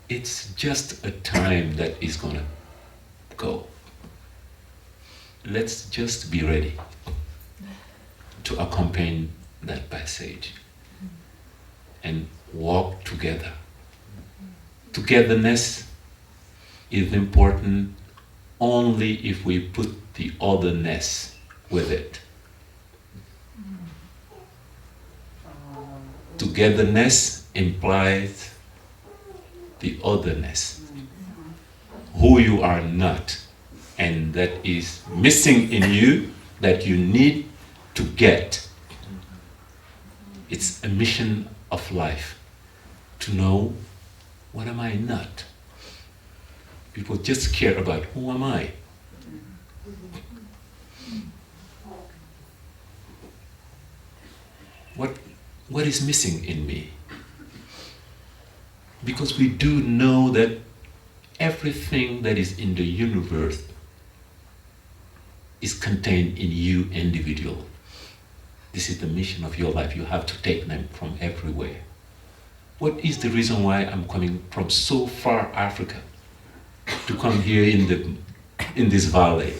It's just a time that is gonna go. Let's just be ready to accompany that passage and walk together. Togetherness is important only if we put the otherness with it. Togetherness implies the otherness, who you are not, and that is missing in you that you need to get. It's a mission of life to know, what am I not? People just care about, who am I? What is missing in me? Because we do know that everything that is in the universe is contained in you individual. This is the mission of your life. You have to take them from everywhere. What is the reason why I'm coming from so far Africa to come here in this valley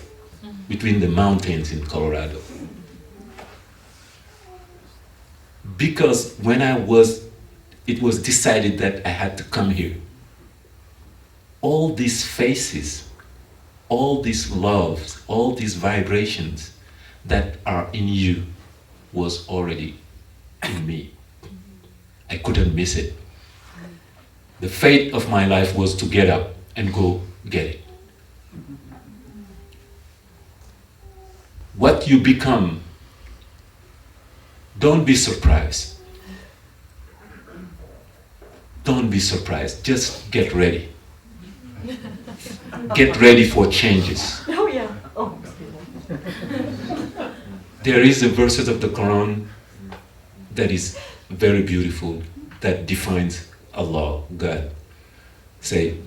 between the mountains in Colorado? Because when it was decided that I had to come here, all these faces, all these loves, all these vibrations that are in you was already in me. I couldn't miss it. The fate of my life was to get up and go get it. What you become, don't be surprised. Don't be surprised. Just get ready. Get ready for changes. Oh, yeah. Oh. There is a verse of the Quran that is very beautiful, that defines Allah, God. Say,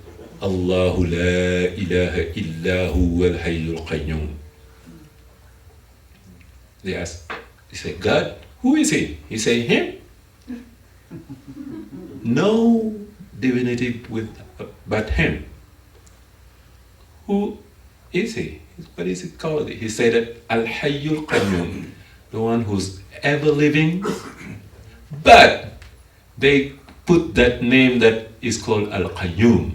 Allahu la ilaha illa huwa al-hayyul qayyum. They say, God, who is he? He say, him? No divinity but him. Who is he? What is it called? He said that Al-Hayyul Qayyum, the one who's ever living, but they put that name that is called Al-Qayyum.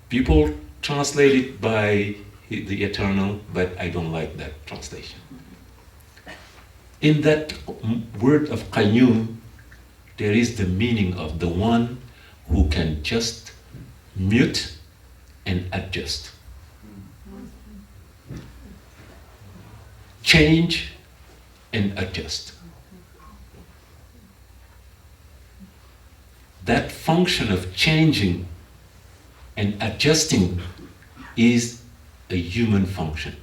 People translate it by the eternal, but I don't like that translation. In that word of Qayyum, there is the meaning of the one who can just mute and adjust. Change and adjust. that function of changing and adjusting is a human function.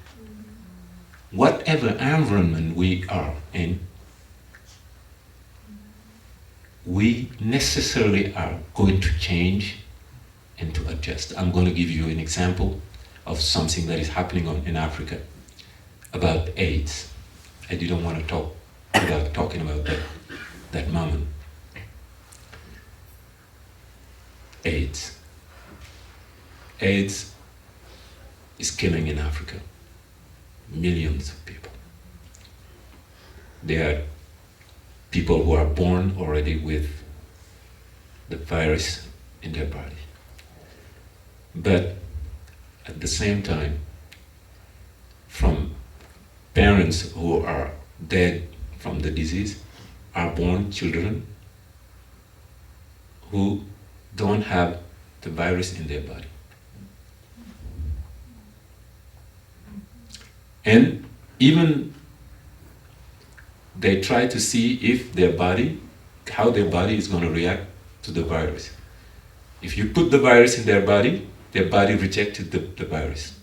Whatever environment we are in, we necessarily are going to change and to adjust. I'm going to give you an example of something that is happening in Africa about AIDS. I didn't want to talk without talking about that moment. AIDS. AIDS is killing in Africa millions of people. There are people who are born already with the virus in their body. But at the same time, from parents who are dead from the disease are born children who don't have the virus in their body. And even they try to see if how their body is going to react to the virus. If you put the virus in their body rejected the virus.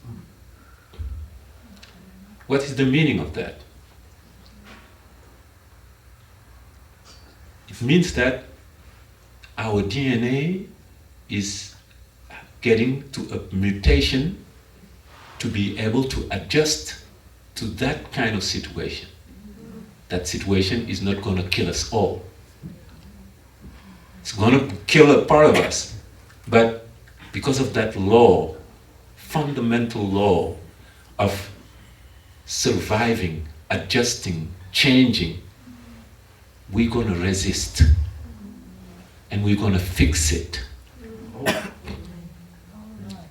What is the meaning of that? It means that our DNA is getting to a mutation to be able to adjust to that kind of situation. That situation is not going to kill us all. It's going to kill a part of us. But because of that law, fundamental law of surviving, adjusting, changing, we're going to resist. And we're going to fix it.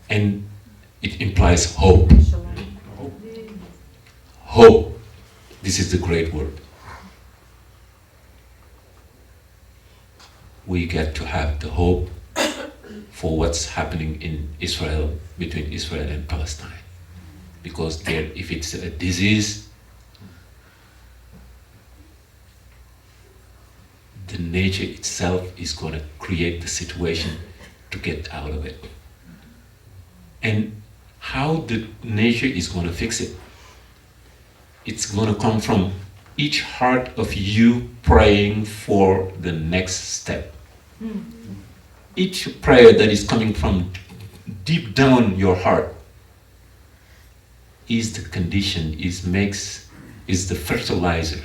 And it implies hope. Hope. This is the great word. We get to have the hope for what's happening in Israel, between Israel and Palestine. Because there, if it's a disease, the nature itself is going to create the situation to get out of it. And how the nature is going to fix it? It's going to come from each heart of you praying for the next step. Each prayer that is coming from deep down your heart is the condition, is the fertilizer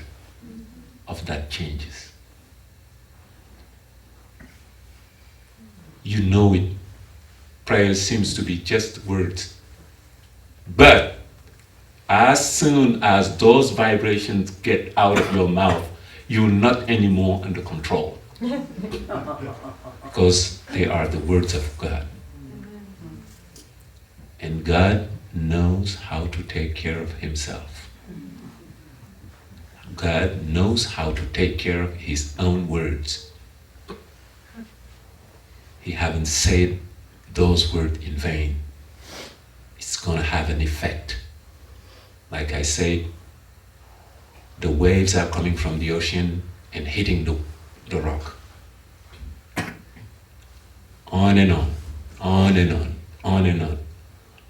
of that changes. You know it. Prayer seems to be just words. But as soon as those vibrations get out of your mouth, you're not anymore under control. Because they are the words of God. And God knows how to take care of himself. God knows how to take care of his own words. He haven't said those words in vain. It's going to have an effect. Like I said, the waves are coming from the ocean and hitting the rock. On and on, on and on, on and on.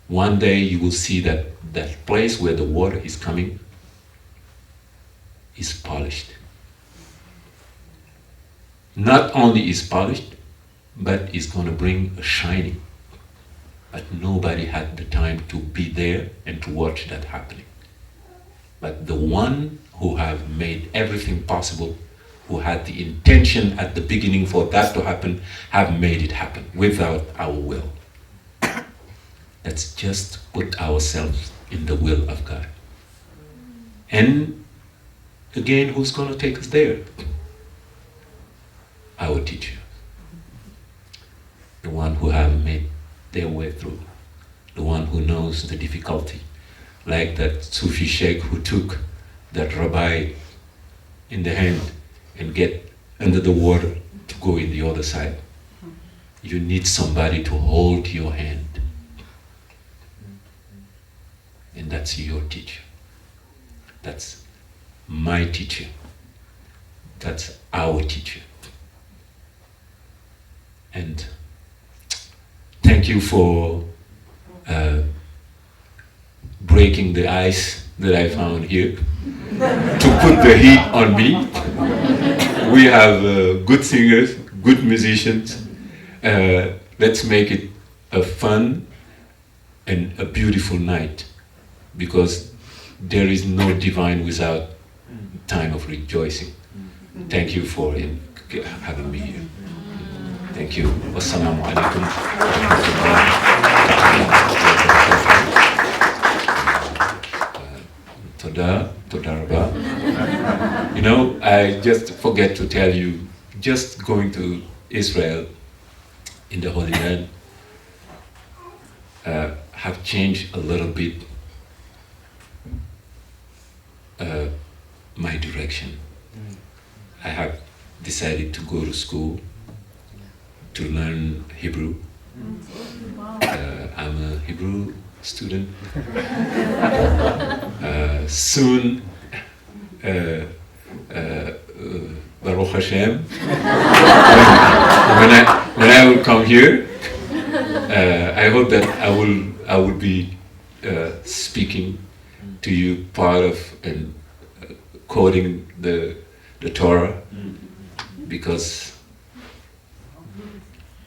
One day you will see that that place where the water is coming is polished. Not only is polished, but it's going to bring a shining. But nobody had the time to be there and to watch that happening. But the one who have made everything possible, who had the intention at the beginning for that to happen, have made it happen without our will. Let's just put ourselves in the will of God. And again, who's going to take us there? Our teacher. The one who have made their way through. The one who knows the difficulty. Like that Sufi sheikh who took that rabbi in the hand and get under the water to go in the other side. You need somebody to hold your hand. And that's your teacher. That's my teacher. That's our teacher. And thank you for breaking the ice that I found here to put the heat on me. We have good singers, good musicians. Let's make it a fun and a beautiful night, because there is no divine without time of rejoicing. Thank you for having me here. Thank you. Wassalamu alaikum. Toda rabba. You know, I just forget to tell you, just going to Israel in the Holy Land have changed a little bit my direction. I have decided to go to school to learn Hebrew. I'm a Hebrew student. Soon, Baruch Hashem, when I will come here, I hope that I will be speaking to you part of and quoting the Torah, because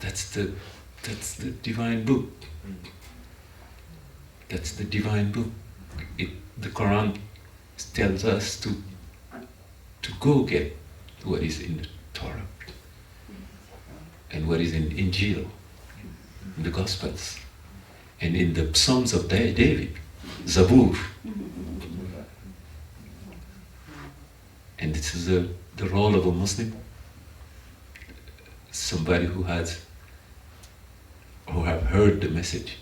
that's the divine book. That's the divine book. The Quran tells us to go get what is in the Torah and what is in Injil, in the Gospels, and in the Psalms of David, Zabur. And this is the role of a Muslim, somebody who have heard the message,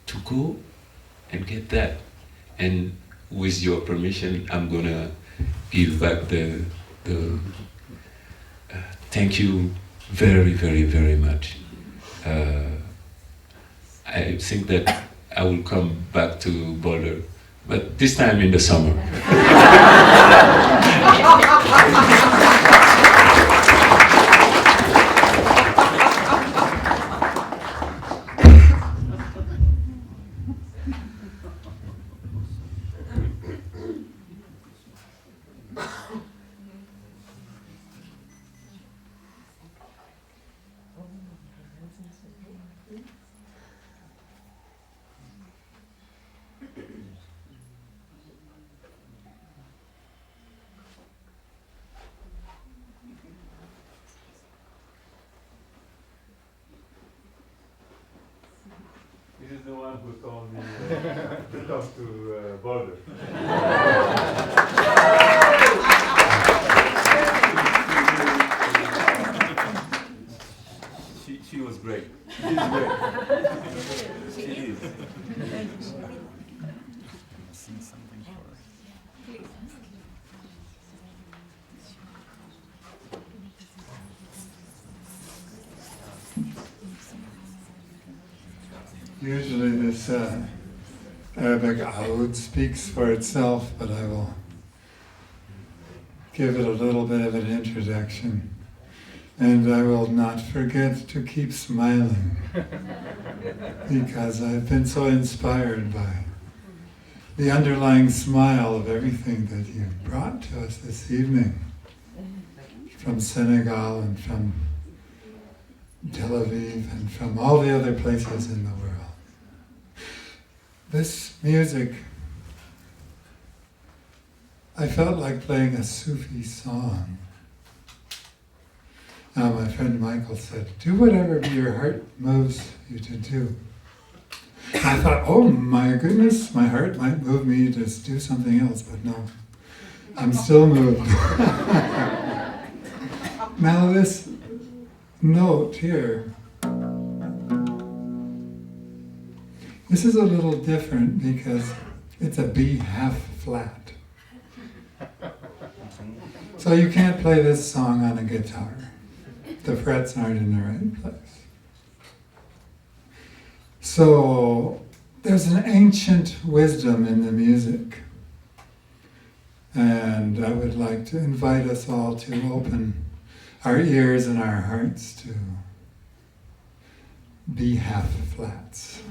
to go and get that. And with your permission, I'm gonna give back the thank you very, very, very much. I think that I will come back to Boulder, but this time in the summer. This is the one who told me to come to Boulder. She was great. She's great. She is. Sing something for us. Usually this Arabic oud speaks for itself, but I will give it a little bit of an introduction. And I will not forget to keep smiling, because I've been so inspired by the underlying smile of everything that you brought to us this evening, from Senegal and from Tel Aviv and from all the other places in the world. This music, I felt like playing a Sufi song. Now my friend Michael said, do whatever your heart moves you to do. I thought, oh my goodness, my heart might move me to do something else, but no, I'm still moved. Now this note here, this is a little different because it's a B half flat. So you can't play this song on a guitar. The frets aren't in the right place. So there's an ancient wisdom in the music. And I would like to invite us all to open our ears and our hearts to B half flats.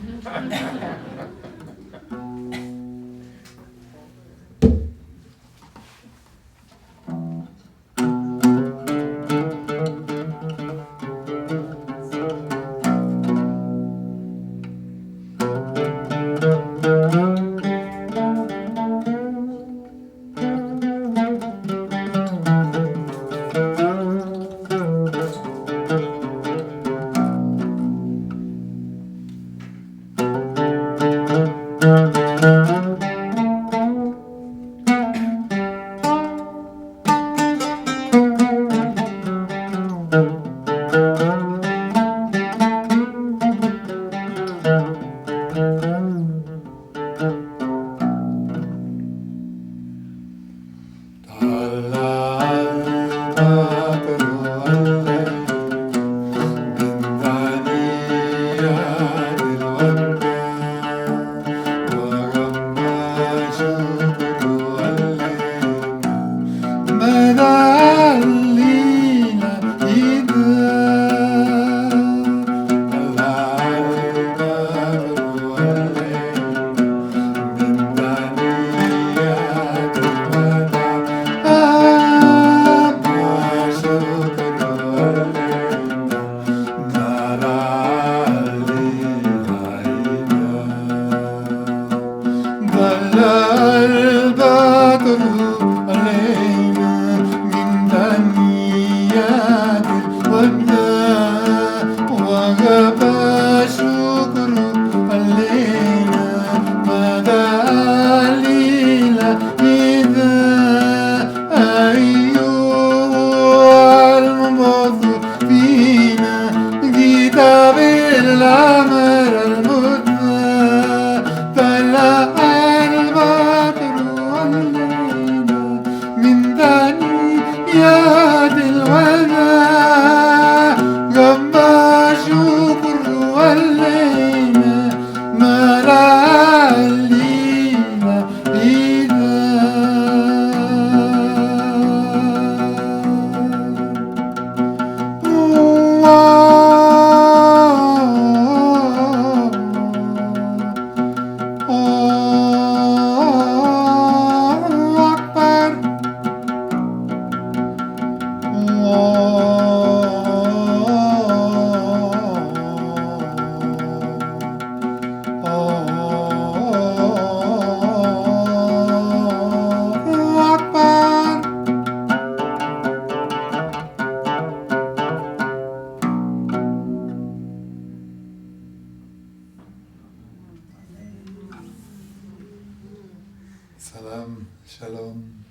Salam, shalom.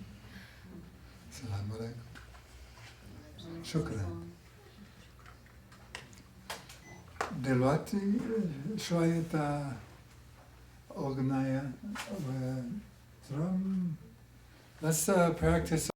Salam alaikum. Shukran. דלוقتي شوية أغنية drum. Let's practice.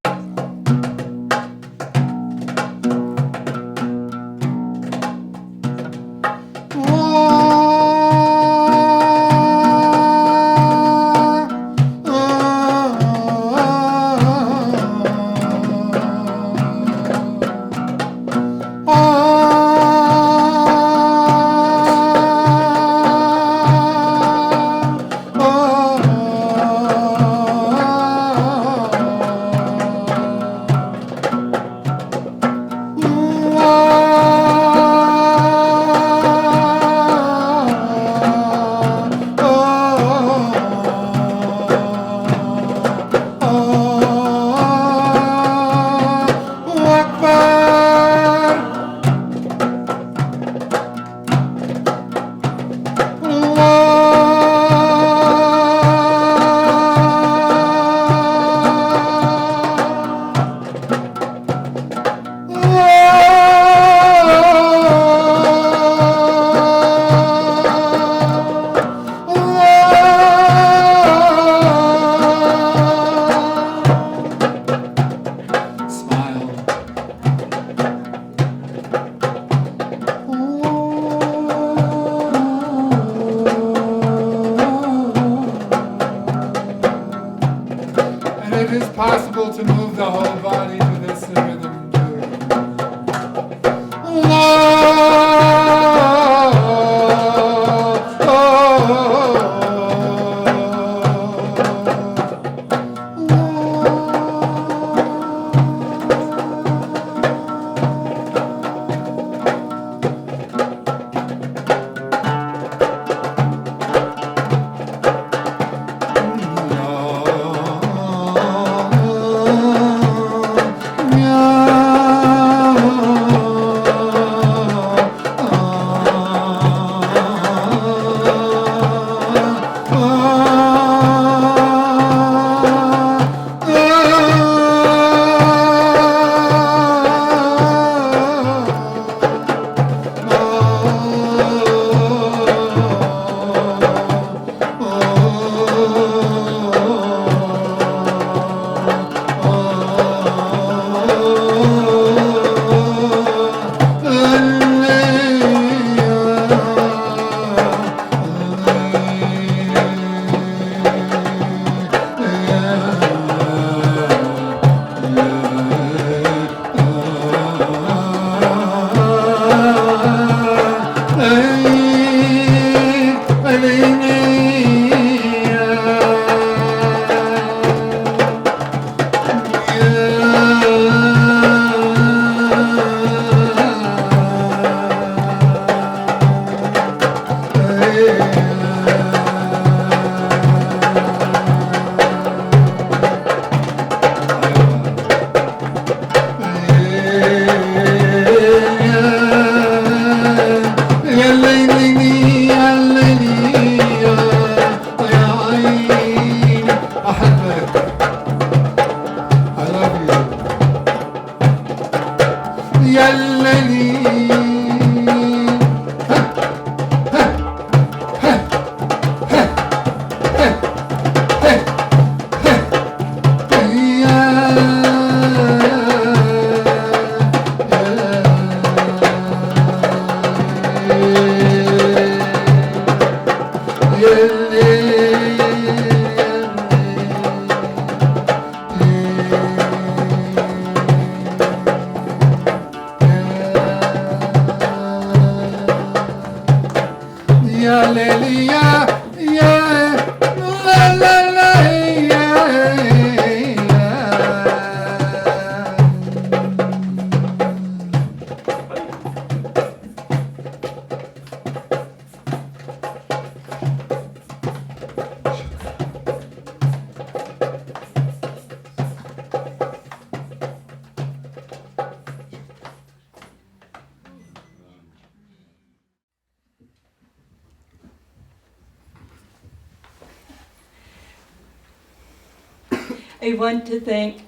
I want to thank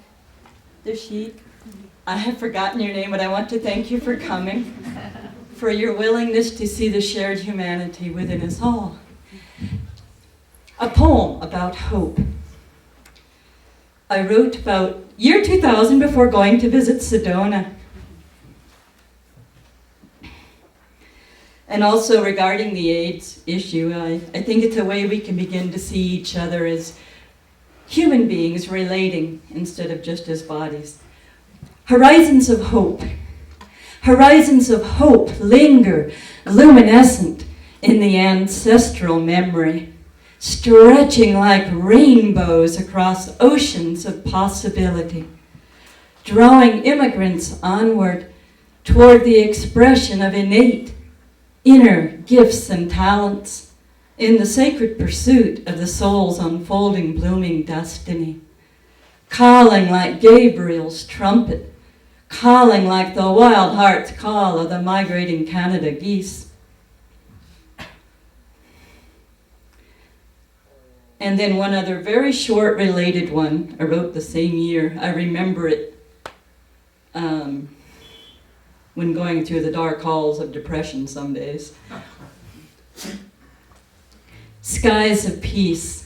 the Sheikh. I have forgotten your name, but I want to thank you for coming, for your willingness to see the shared humanity within us all. A poem about hope. I wrote about year 2000 before going to visit Sedona. And also regarding the AIDS issue, I think it's a way we can begin to see each other as human beings relating instead of just as bodies. Horizons of hope. Horizons of hope linger luminescent in the ancestral memory, stretching like rainbows across oceans of possibility, drawing immigrants onward toward the expression of innate inner gifts and talents, in the sacred pursuit of the soul's unfolding, blooming destiny, calling like Gabriel's trumpet, calling like the wild heart's call of the migrating Canada geese. And then one other very short related one I wrote the same year. I remember it when going through the dark halls of depression some days. Skies of peace.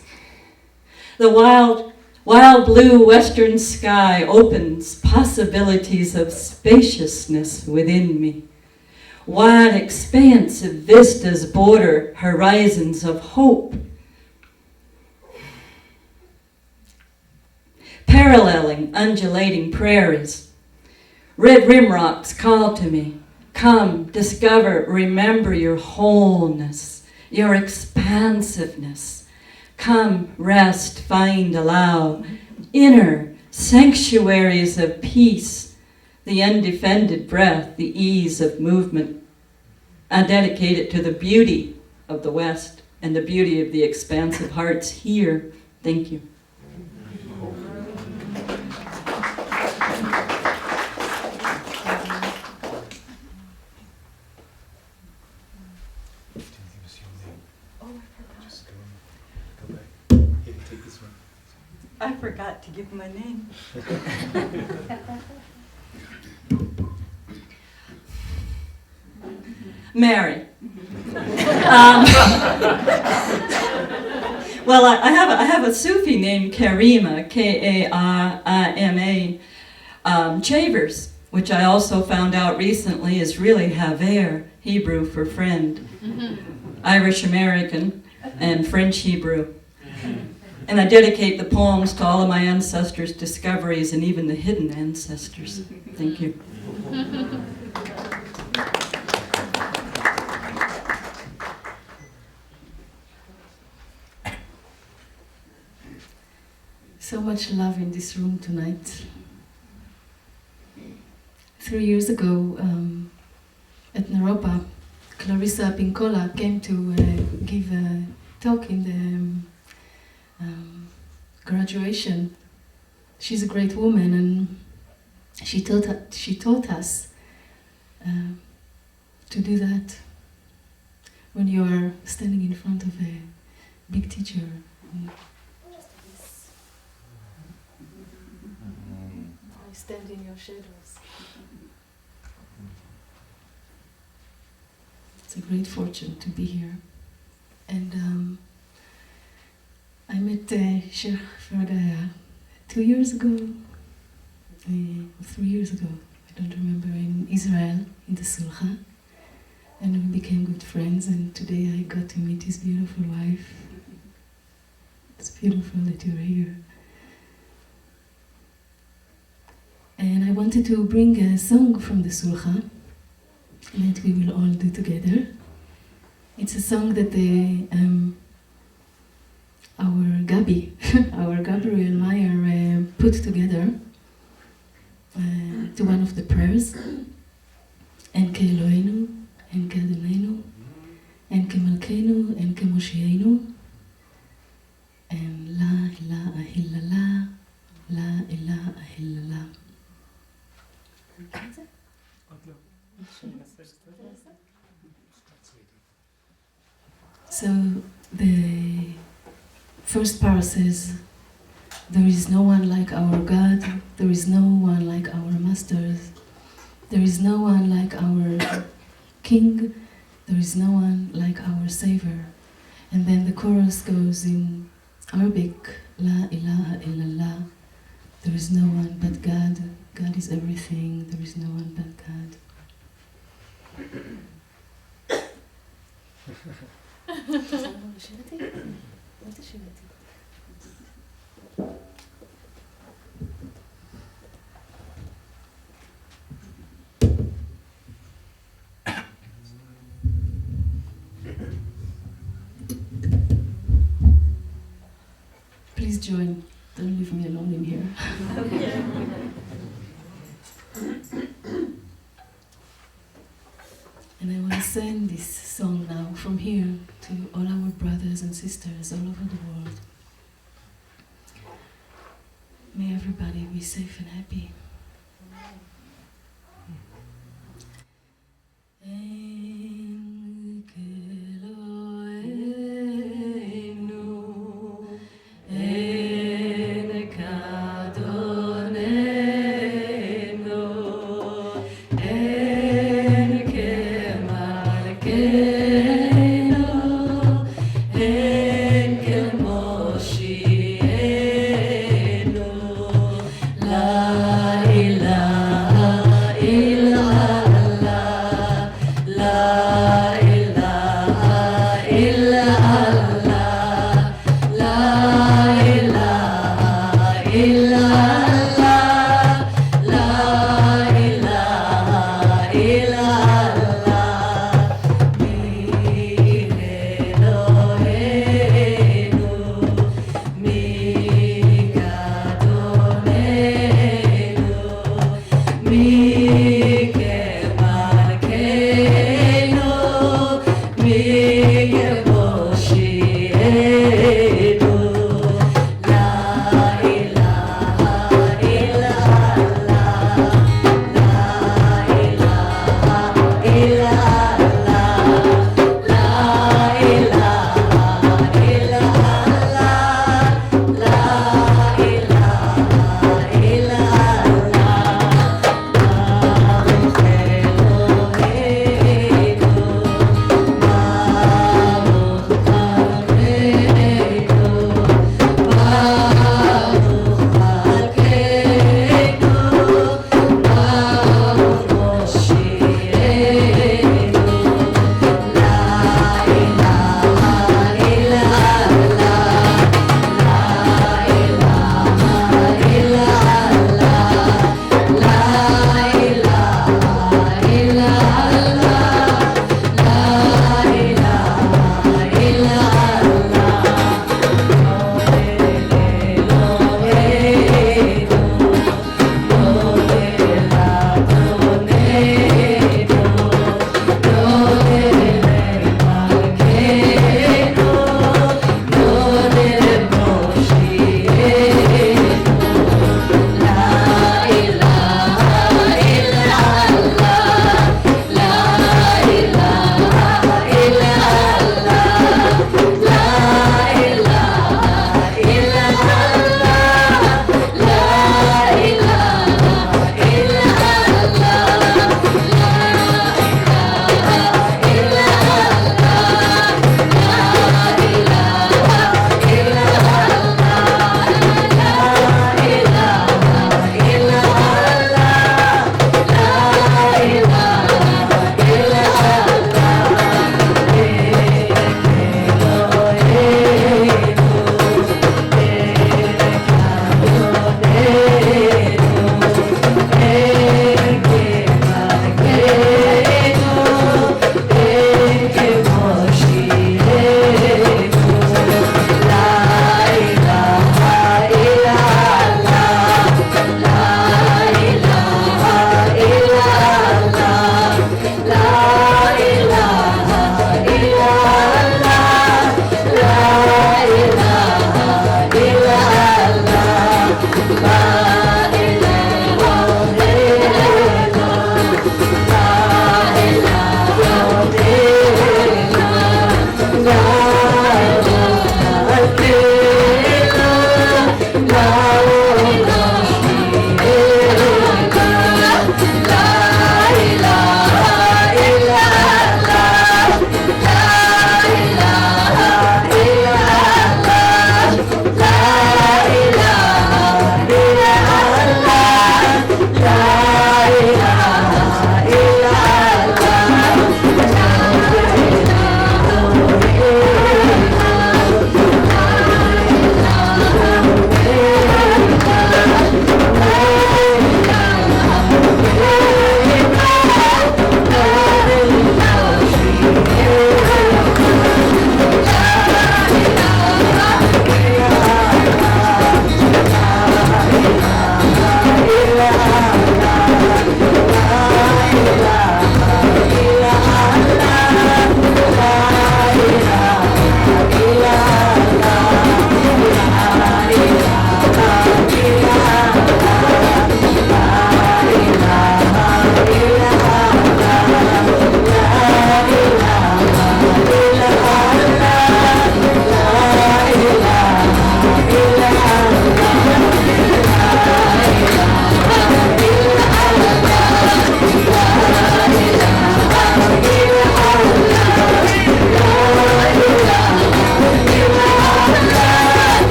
The wild blue western sky opens possibilities of spaciousness within me. Wide expansive vistas border horizons of hope. Paralleling undulating prairies. Red rim rocks call to me. Come, discover, remember your wholeness, your expansiveness. Come, rest, find, allow. Inner sanctuaries of peace, the undefended breath, the ease of movement. I dedicate it to the beauty of the West and the beauty of the expansive hearts here. Thank you. I forgot to give my name. Mary. Well, I have a Sufi named Karima, Karima, Chavers, which I also found out recently is really Haver, Hebrew for friend, Irish American, and French Hebrew. And I dedicate the poems to all of my ancestors' discoveries and even the hidden ancestors. Thank you. So much love in this room tonight. 3 years ago at Naropa, Clarissa Pincola came to give a talk in the graduation. She's a great woman, and she taught us to do that when you are standing in front of a big teacher. I stand in your shadows. It's a great fortune to be here. And I met Shaykh Fara Gaye 2 years ago, 3 years ago, I don't remember, in Israel, in the Sulha. And we became good friends, and today I got to meet his beautiful wife. It's beautiful that you're here. And I wanted to bring a song from the Sulha that we will all do together. It's a song that our Gabi, our Gabriel Meyer put together to one of the prayers. En ke Eloheinu, en ke Adonenu, en ke Malkeinu, en ke Moshienu, and La ilaha illallah, La ilaha illallah. So the first part says, there is no one like our God, there is no one like our masters, there is no one like our King, there is no one like our Savior. And then the chorus goes in Arabic, La ilaha illallah, there is no one but God, God is everything, there is no one but God. Please join, don't leave me alone in here. And I want to send this song now from here to all our brothers and sisters all over the world. May everybody be safe and happy.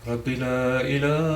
Rabbi la ilaha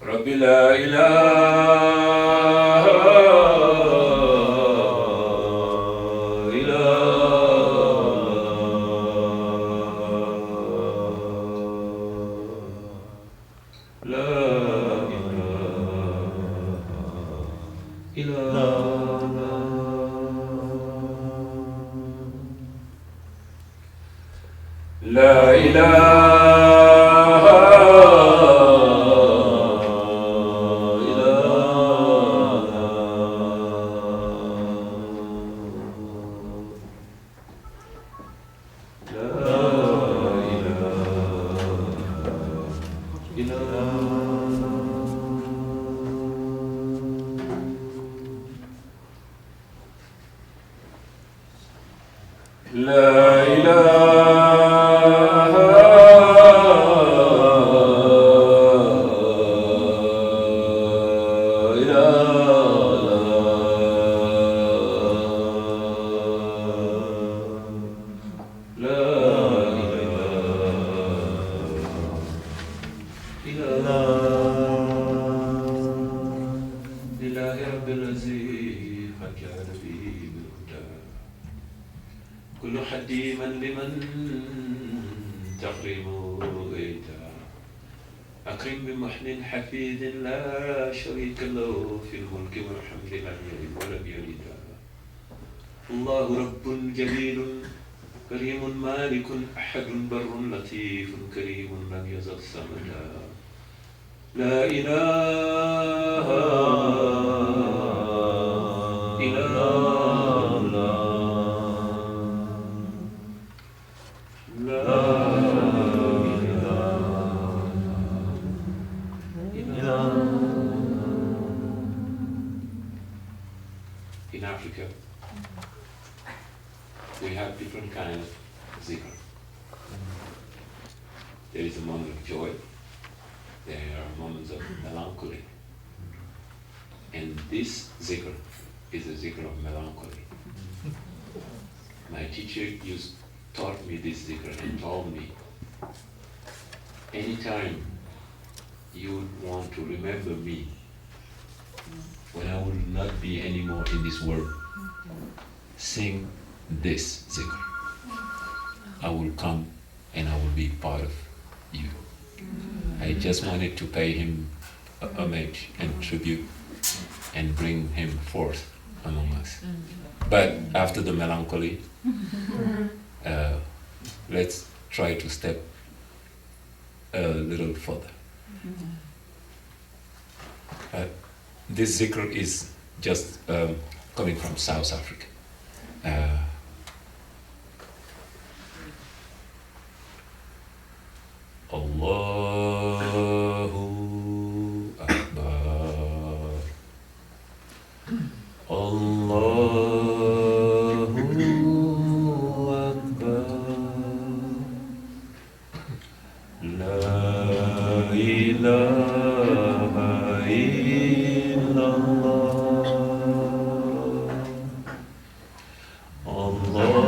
Rabbi la ilaha La ilaha In Africa, we have different kinds of zikr. There is a moment of joy, there are moments of melancholy. And this zikr is a zikr of melancholy. My teacher taught me this zikr and told me, anytime you would want to remember me, when I will not be anymore in this world, sing this zikr. I will come and I will be part of you. I just wanted to pay him homage and tribute and bring him forth among us. But after the melancholy, let's try to step a little further. This zikr is just coming from South Africa. Allahu Akbar. Allahu Akbar. La ilaha illallah. Allahu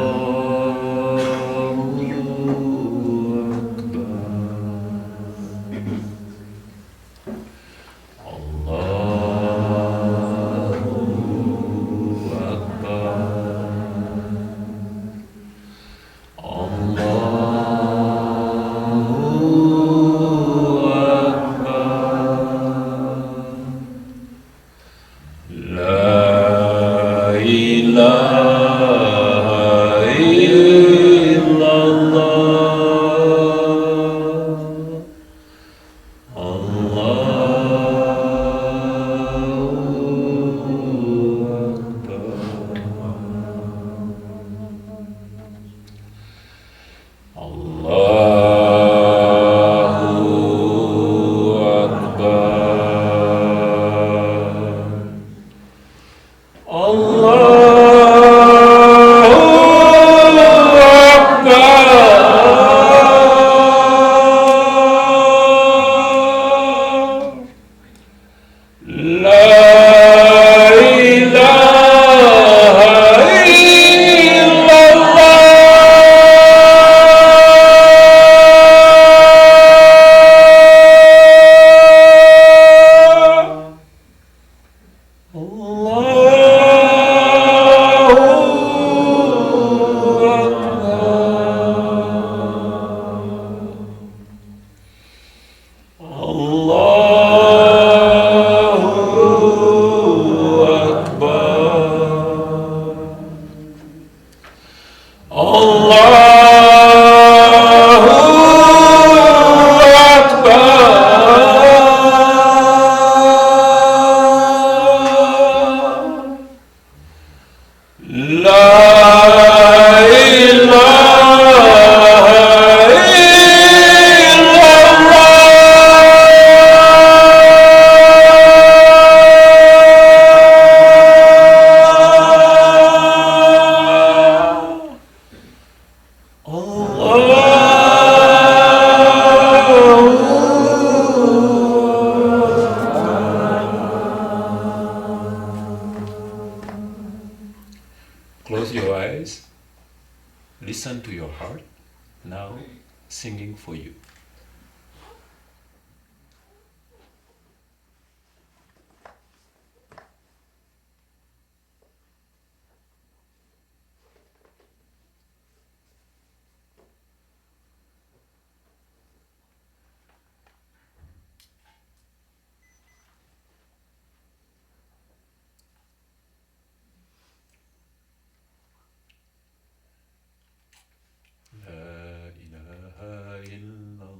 Close your eyes, listen to your heart, now singing for you. La ilaha illallah.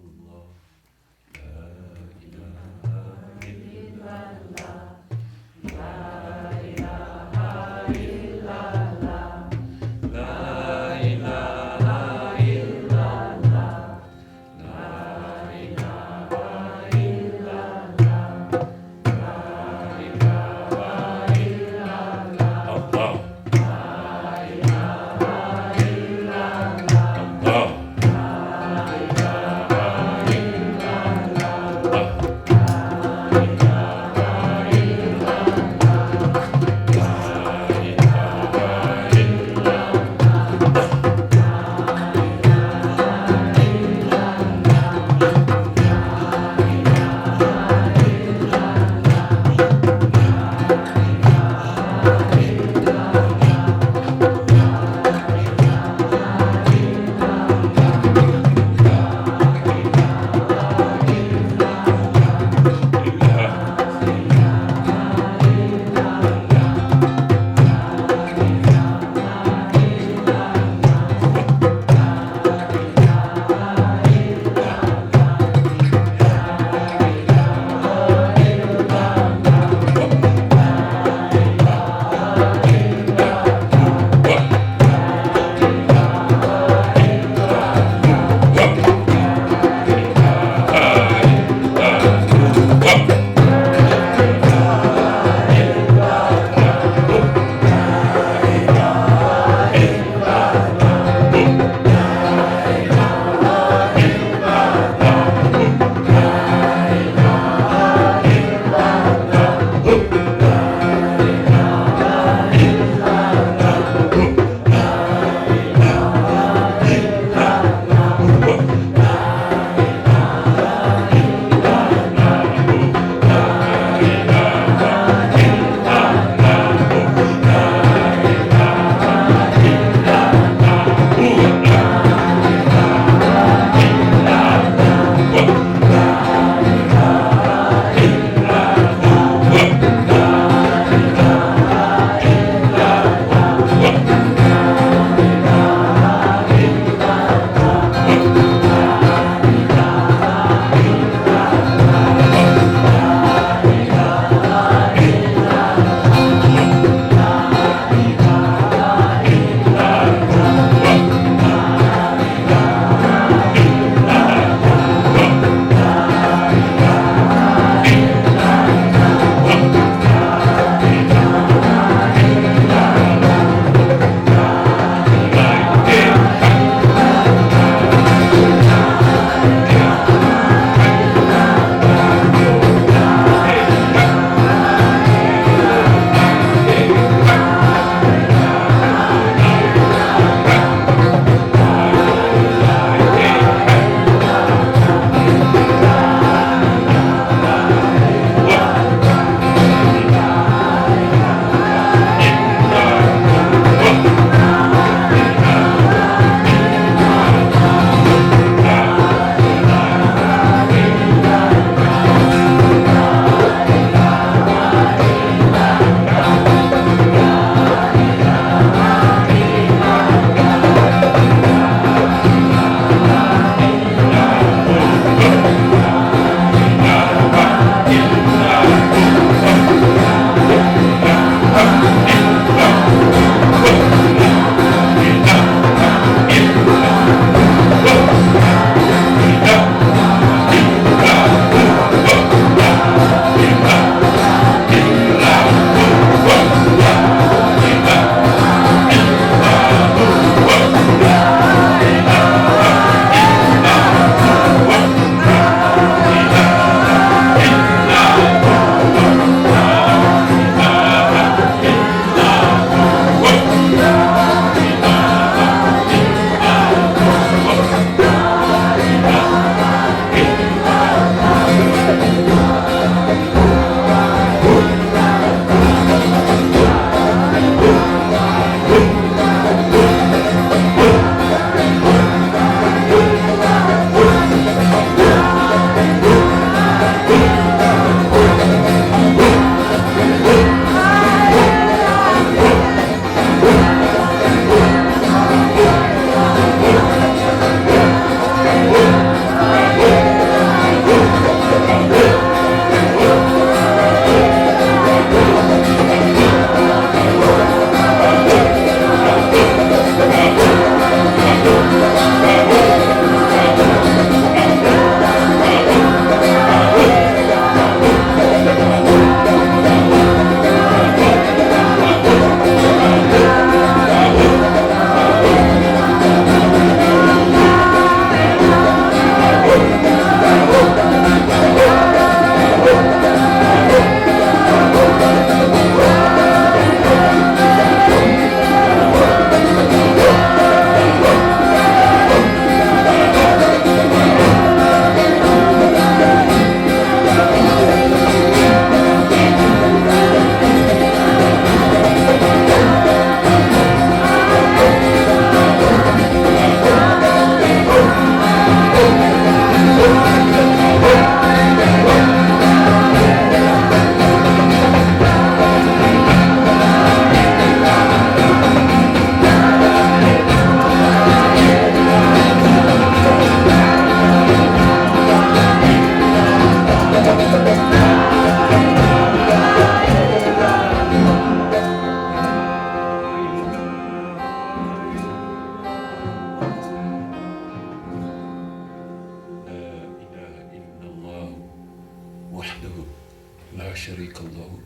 لا شريك له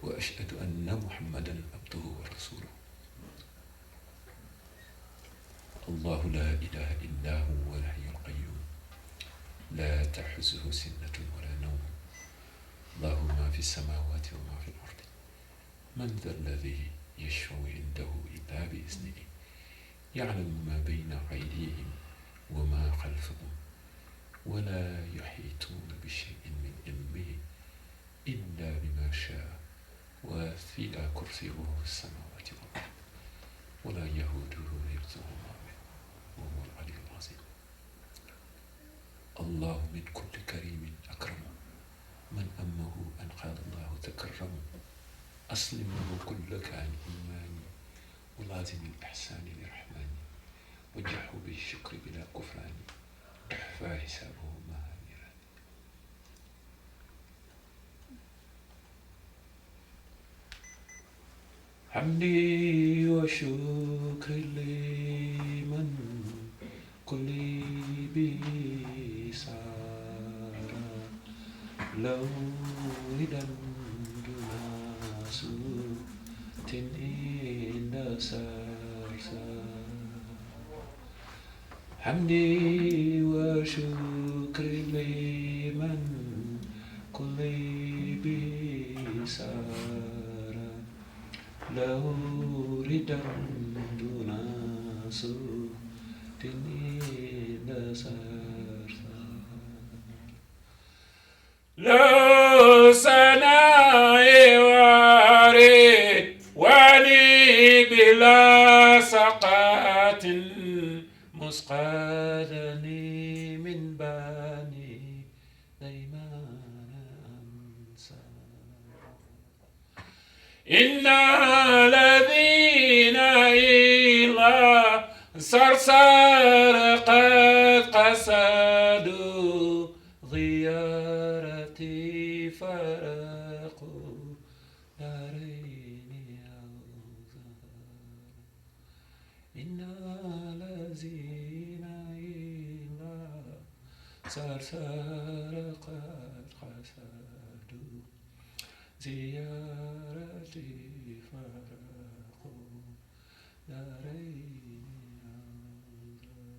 وأشهد أن محمدا عبده ورسوله. الله لا إله إلا هو الحي القيوم لا تحزه سنة ولا نوم له ما في السماوات وما في الأرض من ذا الذي يشفع عنده إلا بإذنه يعلم ما بين أيديهم وما خلفهم ولا يحيطون بشيء من علمه إلا بما شاء وسع كرسيه السماوات والأرض ولا يهوده حفظهما وهو العلي العظيم. الله من كل كريم أكرم من أمه أن قال الله تكرم أسلم له كلك عن إيماني ولازم الإحسان لرحمن وجحه بالشكر بلا كفران تحفى حسابه مهانيرا. حمدي وشكري لمن كل به سارا لو ردا دون صوت إن سارسا. حمدي وشكري لمن كل به سارا له ردا دون صوت إن سارسا. لو سناي وارد ولي بلا سقات مسقادني من بني ديمان أنسى. إن الذين إلى صرصر قد قصدوا زيارتي فرقوا دارين أوزار. إن الذين إلى صرصر قد قصدوا زيارتي فرقوا دارين أوزار.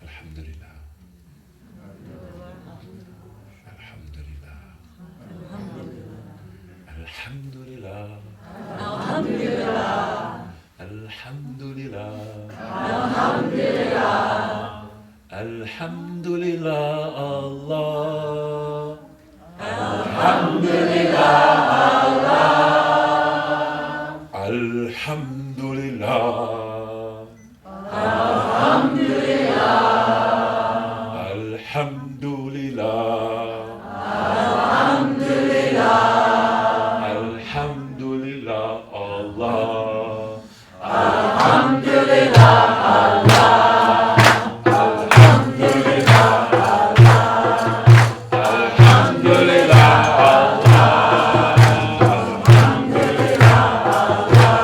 الحمد لله. الحمد لله. الحمد لله. الحمد لله. الحمد لله. الحمد لله. الحمد لله الله. الحمد لله الله. الحمد لله. الحمد لله. الحمد لله. الحمد لله. الحمد لله الله. الحمد لله الله. الحمد لله الله. الحمد لله الله. الحمد لله الله.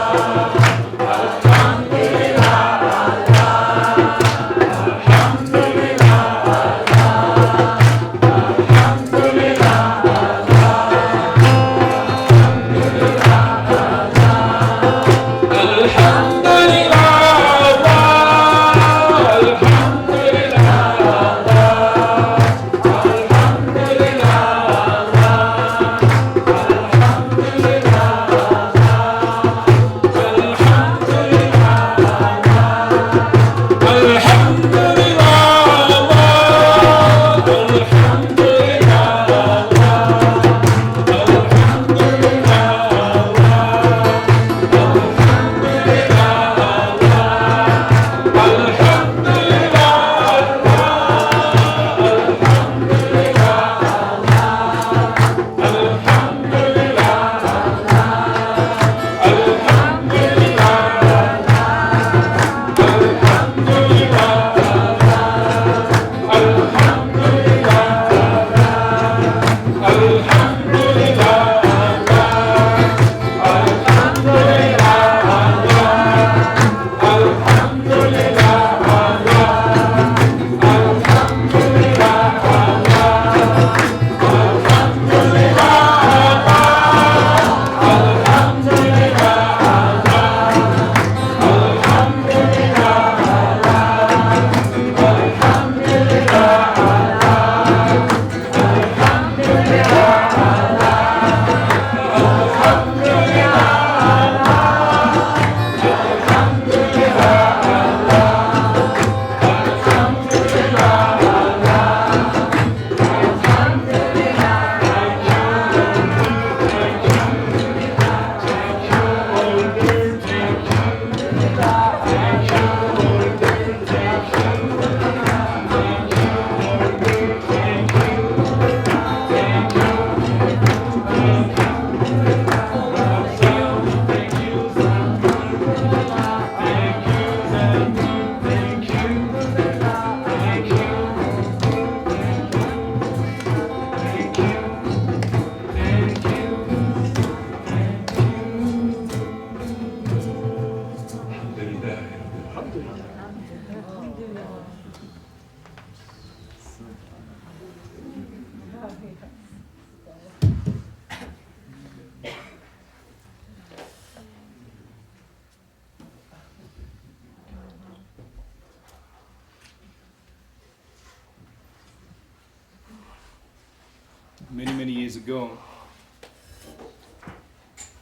Many, many years ago,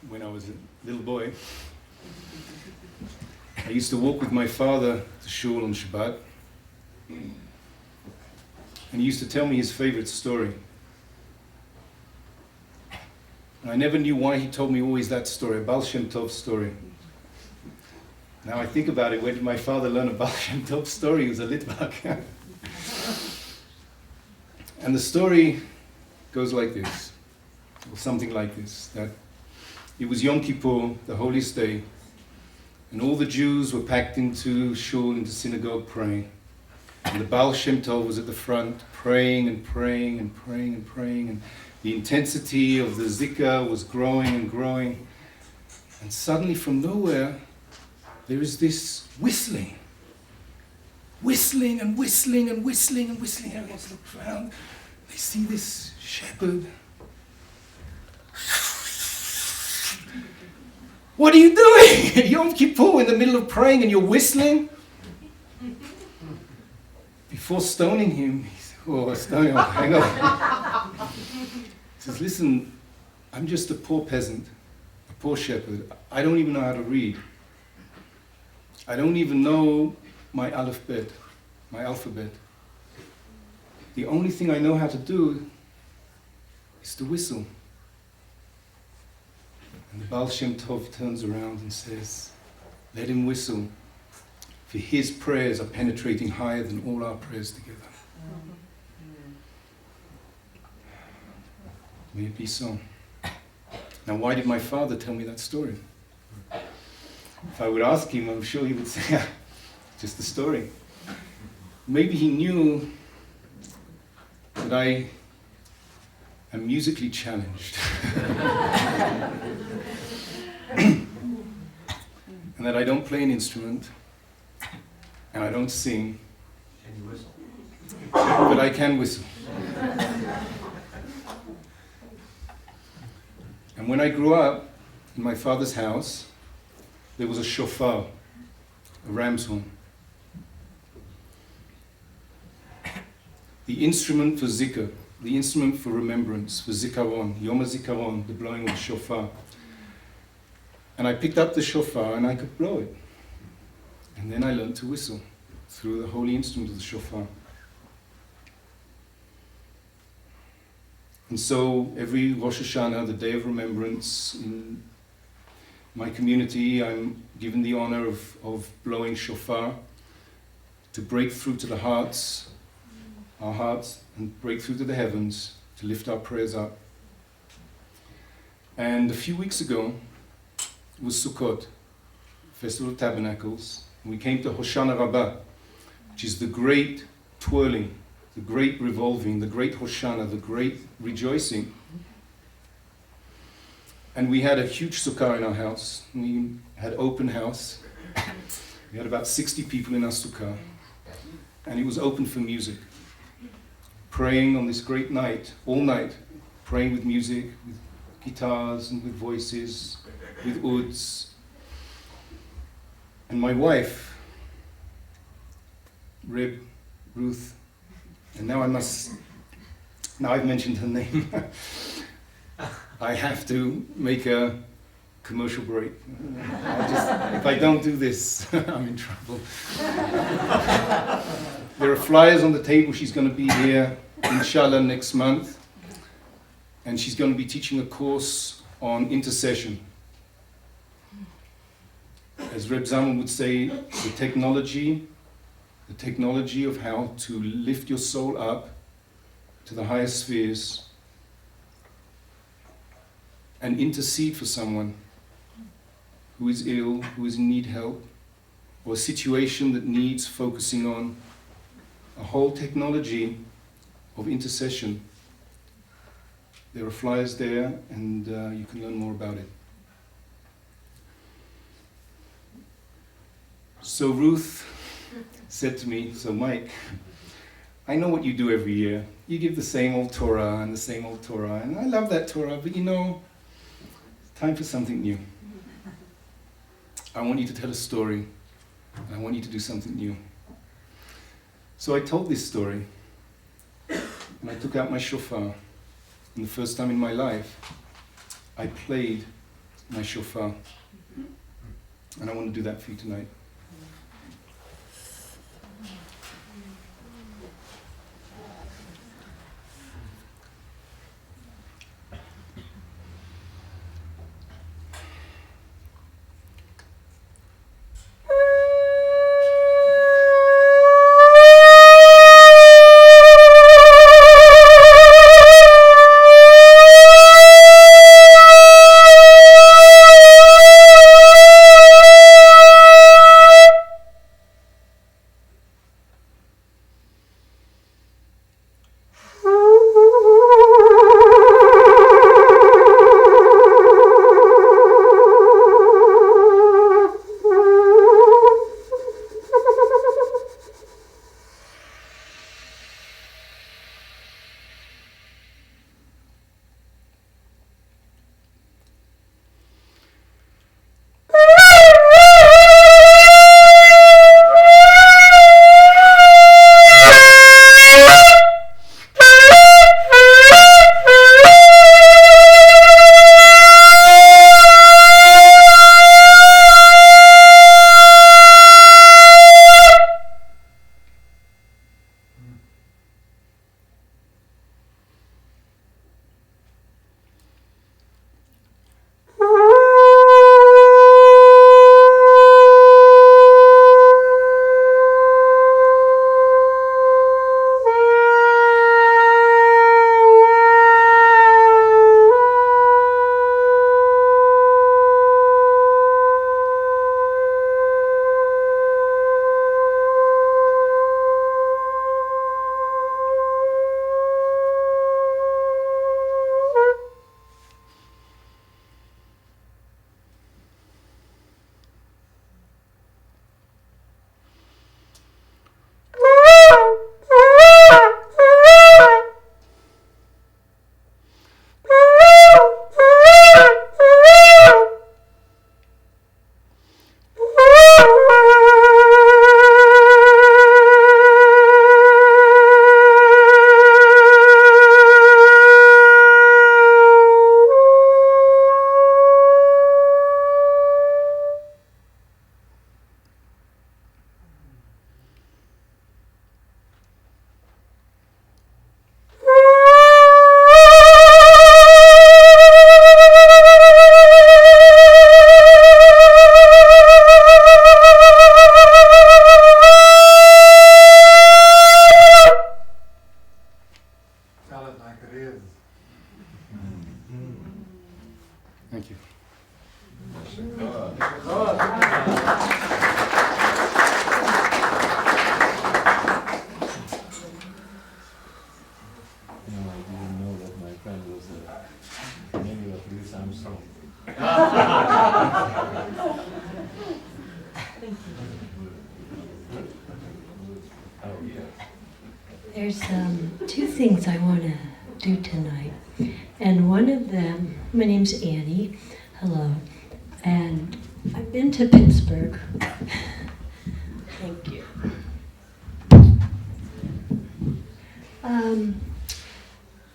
when I was a little boy, I used to walk with my father to shul on Shabbat, and he used to tell me his favorite story. And I never knew why he told me always that story, a Baal Shem Tov story. Now I think about it, where did my father learn a Baal Shem Tov story? He was a Litvak. And the story goes like this, or something like this, that it was Yom Kippur, the holiest day, and all the Jews were packed into shul, into synagogue praying. And the Baal Shem Tov was at the front, praying and praying and praying and praying, and the intensity of the Zikr was growing and growing. And suddenly from nowhere, there is this whistling. Whistling and whistling and whistling and whistling. Everyone looks around. They see this shepherd. What are you doing? Yom Kippur in the middle of praying and you're whistling? Before stoning him, he said, oh, stoning him, hang on. He says, listen, I'm just a poor peasant, a poor shepherd. I don't even know how to read. I don't even know my alphabet. The only thing I know how to do is to whistle. And the Baal Shem Tov turns around and says, let him whistle, for his prayers are penetrating higher than all our prayers together. May it be so. Now, why did my father tell me that story? If I would ask him, I'm sure he would say, just a story. Maybe he knew that I am musically challenged. And that I don't play an instrument, and I don't sing, Can you whistle? but I can whistle. And when I grew up in my father's house, there was a shofar, a ram's horn. The instrument for zikr, the instrument for remembrance, for zikaron, Yom HaZikaron, the blowing of the shofar. And I picked up the shofar and I could blow it. And then I learned to whistle through the holy instrument of the shofar. And so every Rosh Hashanah, the day of remembrance, in my community, I'm given the honor of blowing shofar to break through to the hearts, our hearts, and break through to the heavens, to lift our prayers up. And a few weeks ago was Sukkot, Festival of Tabernacles, and we came to Hoshana Rabbah, which is the great twirling, the great revolving, the great Hoshana, the great rejoicing. And we had a huge sukkah in our house. We had open house. We had about 60 people in our sukkah. And it was open for music. Praying on this great night, all night, praying with music, with guitars and with voices, with ouds. And my wife, Ruth, and now I've mentioned her name. I have to make a commercial break. If I don't do this, I'm in trouble. There are flyers on the table. She's going to be here, inshallah, next month. And she's going to be teaching a course on intercession. As Rebbe Zalman would say, the technology of how to lift your soul up to the higher spheres and intercede for someone who is ill, who is in need help, or a situation that needs focusing on, a whole technology of intercession. There are flyers there, and you can learn more about it. So Ruth said to me, so Mike, I know what you do every year. You give the same old Torah and the same old Torah, and I love that Torah, but you know, it's time for something new. I want you to tell a story, and I want you to do something new. So I told this story, and I took out my shofar, and the first time in my life, I played my shofar. And I want to do that for you tonight. There's two things I want to do tonight, and one of them, my name's Annie, hello, and I've been to Pittsburgh. Thank you.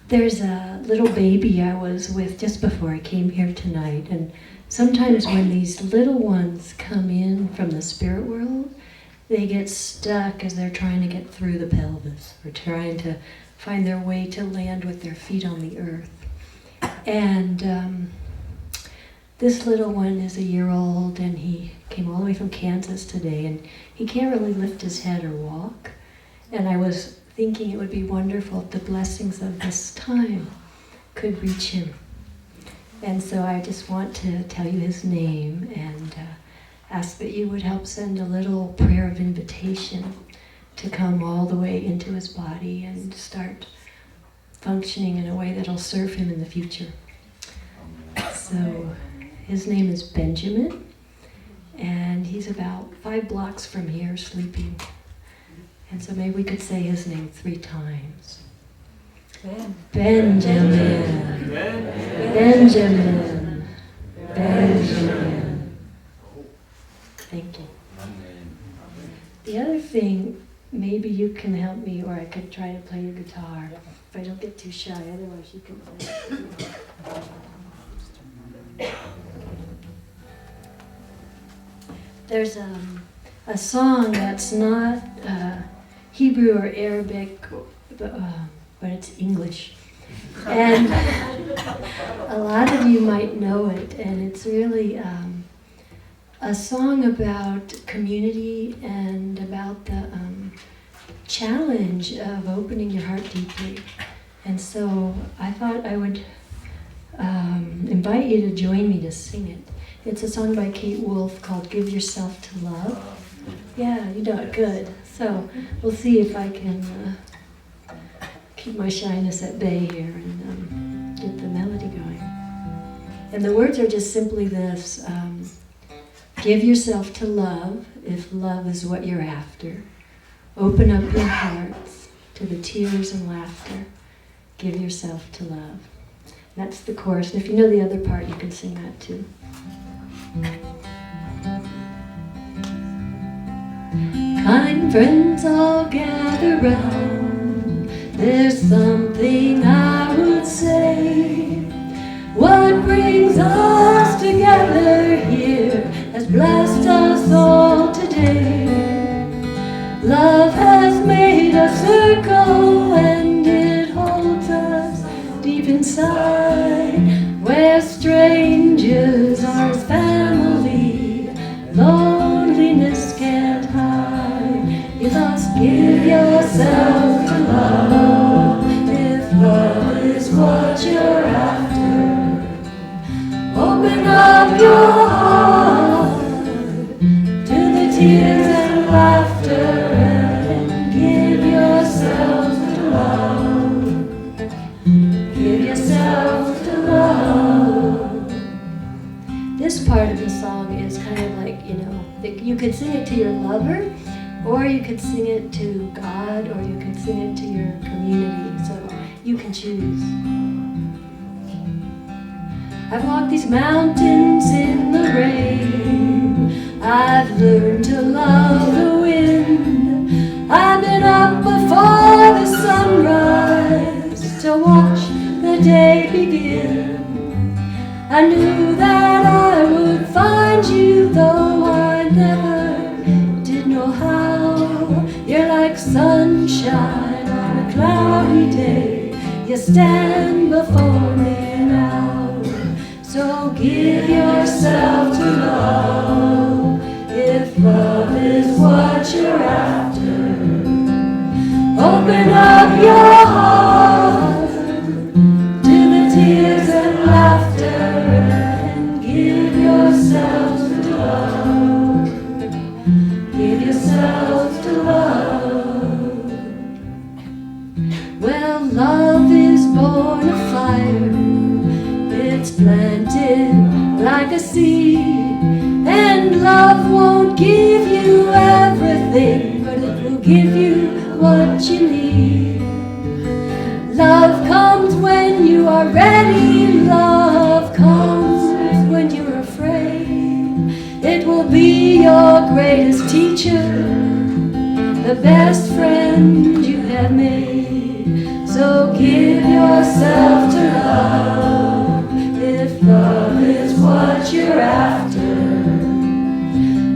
There's a little baby I was with just before I came here tonight, and sometimes when these little ones come in from the spirit world, they get stuck as they're trying to get through the pelvis, or trying to find their way to land with their feet on the earth. And this little one is a year old, and he came all the way from Kansas today, and he can't really lift his head or walk. And I was thinking it would be wonderful if the blessings of this time could reach him. And so I just want to tell you his name and ask that you would help send a little prayer of invitation to come all the way into his body and start functioning in a way that'll serve him in the future. So his name is Benjamin, and he's about 5 blocks from here sleeping. And so maybe we could say his name 3 times. Benjamin. Benjamin. Benjamin. Thank you. The other thing, maybe you can help me, or I could try to play your guitar if I don't get too shy, otherwise you can play. There's a song that's not Hebrew or Arabic, but it's English. And a lot of you might know it, and it's really a song about community and about the challenge of opening your heart deeply. And so I thought I would invite you to join me to sing it. It's a song by Kate Wolf called Give Yourself to Love. Yeah, you know it good. So we'll see if I can keep my shyness at bay here and get the melody going. And the words are just simply this. Give yourself to love if love is what you're after. Open up your hearts to the tears and laughter. Give yourself to love. That's the chorus. And if you know the other part, you can sing that too. Kind friends all gather round. There's something I would say. What brings us together here has blessed us all today. Love has made a circle and it holds us deep inside, where strangers are as family, loneliness can't hide. You must give yourself to love if love is what you're after. Open up your heart to the tears and laughter and give yourself to love. Give yourself to love. This part of the song is kind of like, you could sing it to your lover, or you could sing it to God, or you could sing it to your community. So you can choose. I've walked these mountains in the rain. I've learned to love the wind. I've been up before the sunrise to watch the day begin. I knew that I would find you, though I never did know how. You're like sunshine on a cloudy day. You stand before me now. So give yourself to love if love is what you're after. Open up your heart to the tears and laughter and give yourself to love. Give yourself to love. Well, love is born of fire. It's planted like a seed, and love won't give you everything, but it will give you what you need. Love comes when you are ready. Love comes when you're afraid. It will be your greatest teacher, the best friend you have made. So give yourself to love if love is what you're after.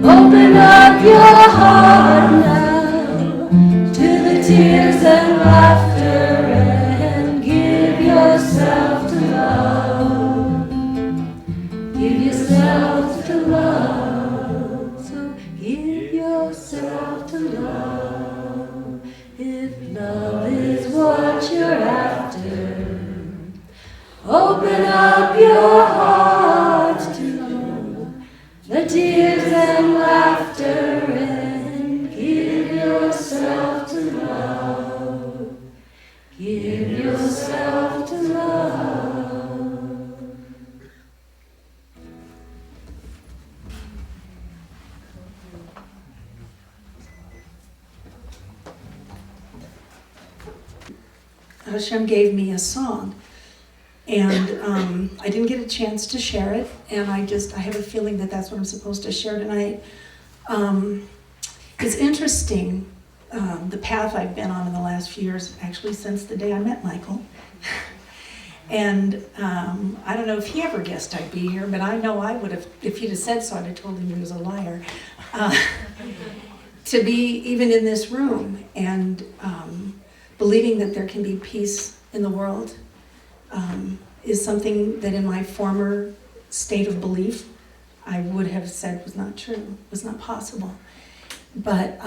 Open up your heart now to the tears and laughter and give yourself to love. Give yourself to love. So give yourself to love if love is what you're after. Open up your heart to the tears and laughter and give yourself to love. Hashem gave me a song. And I didn't get a chance to share it, and I have a feeling that that's what I'm supposed to share tonight. It's interesting, the path I've been on in the last few years, actually since the day I met Michael. And I don't know if he ever guessed I'd be here, but I know I would have, if he'd have said so, I'd have told him he was a liar. To be even in this room and believing that there can be peace in the world is something that in my former state of belief I would have said was not true, was not possible. But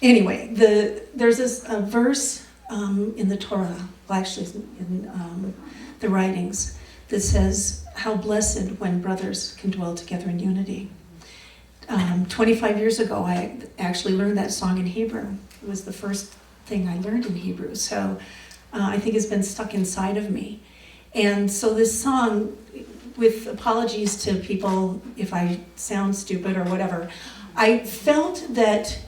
anyway, there's this verse in the Torah, well actually in the writings, that says, how blessed when brothers can dwell together in unity. 25 years ago I actually learned that song in Hebrew. It was the first thing I learned in Hebrew, so I think it's been stuck inside of me. And so this song, with apologies to people if I sound stupid or whatever, I felt that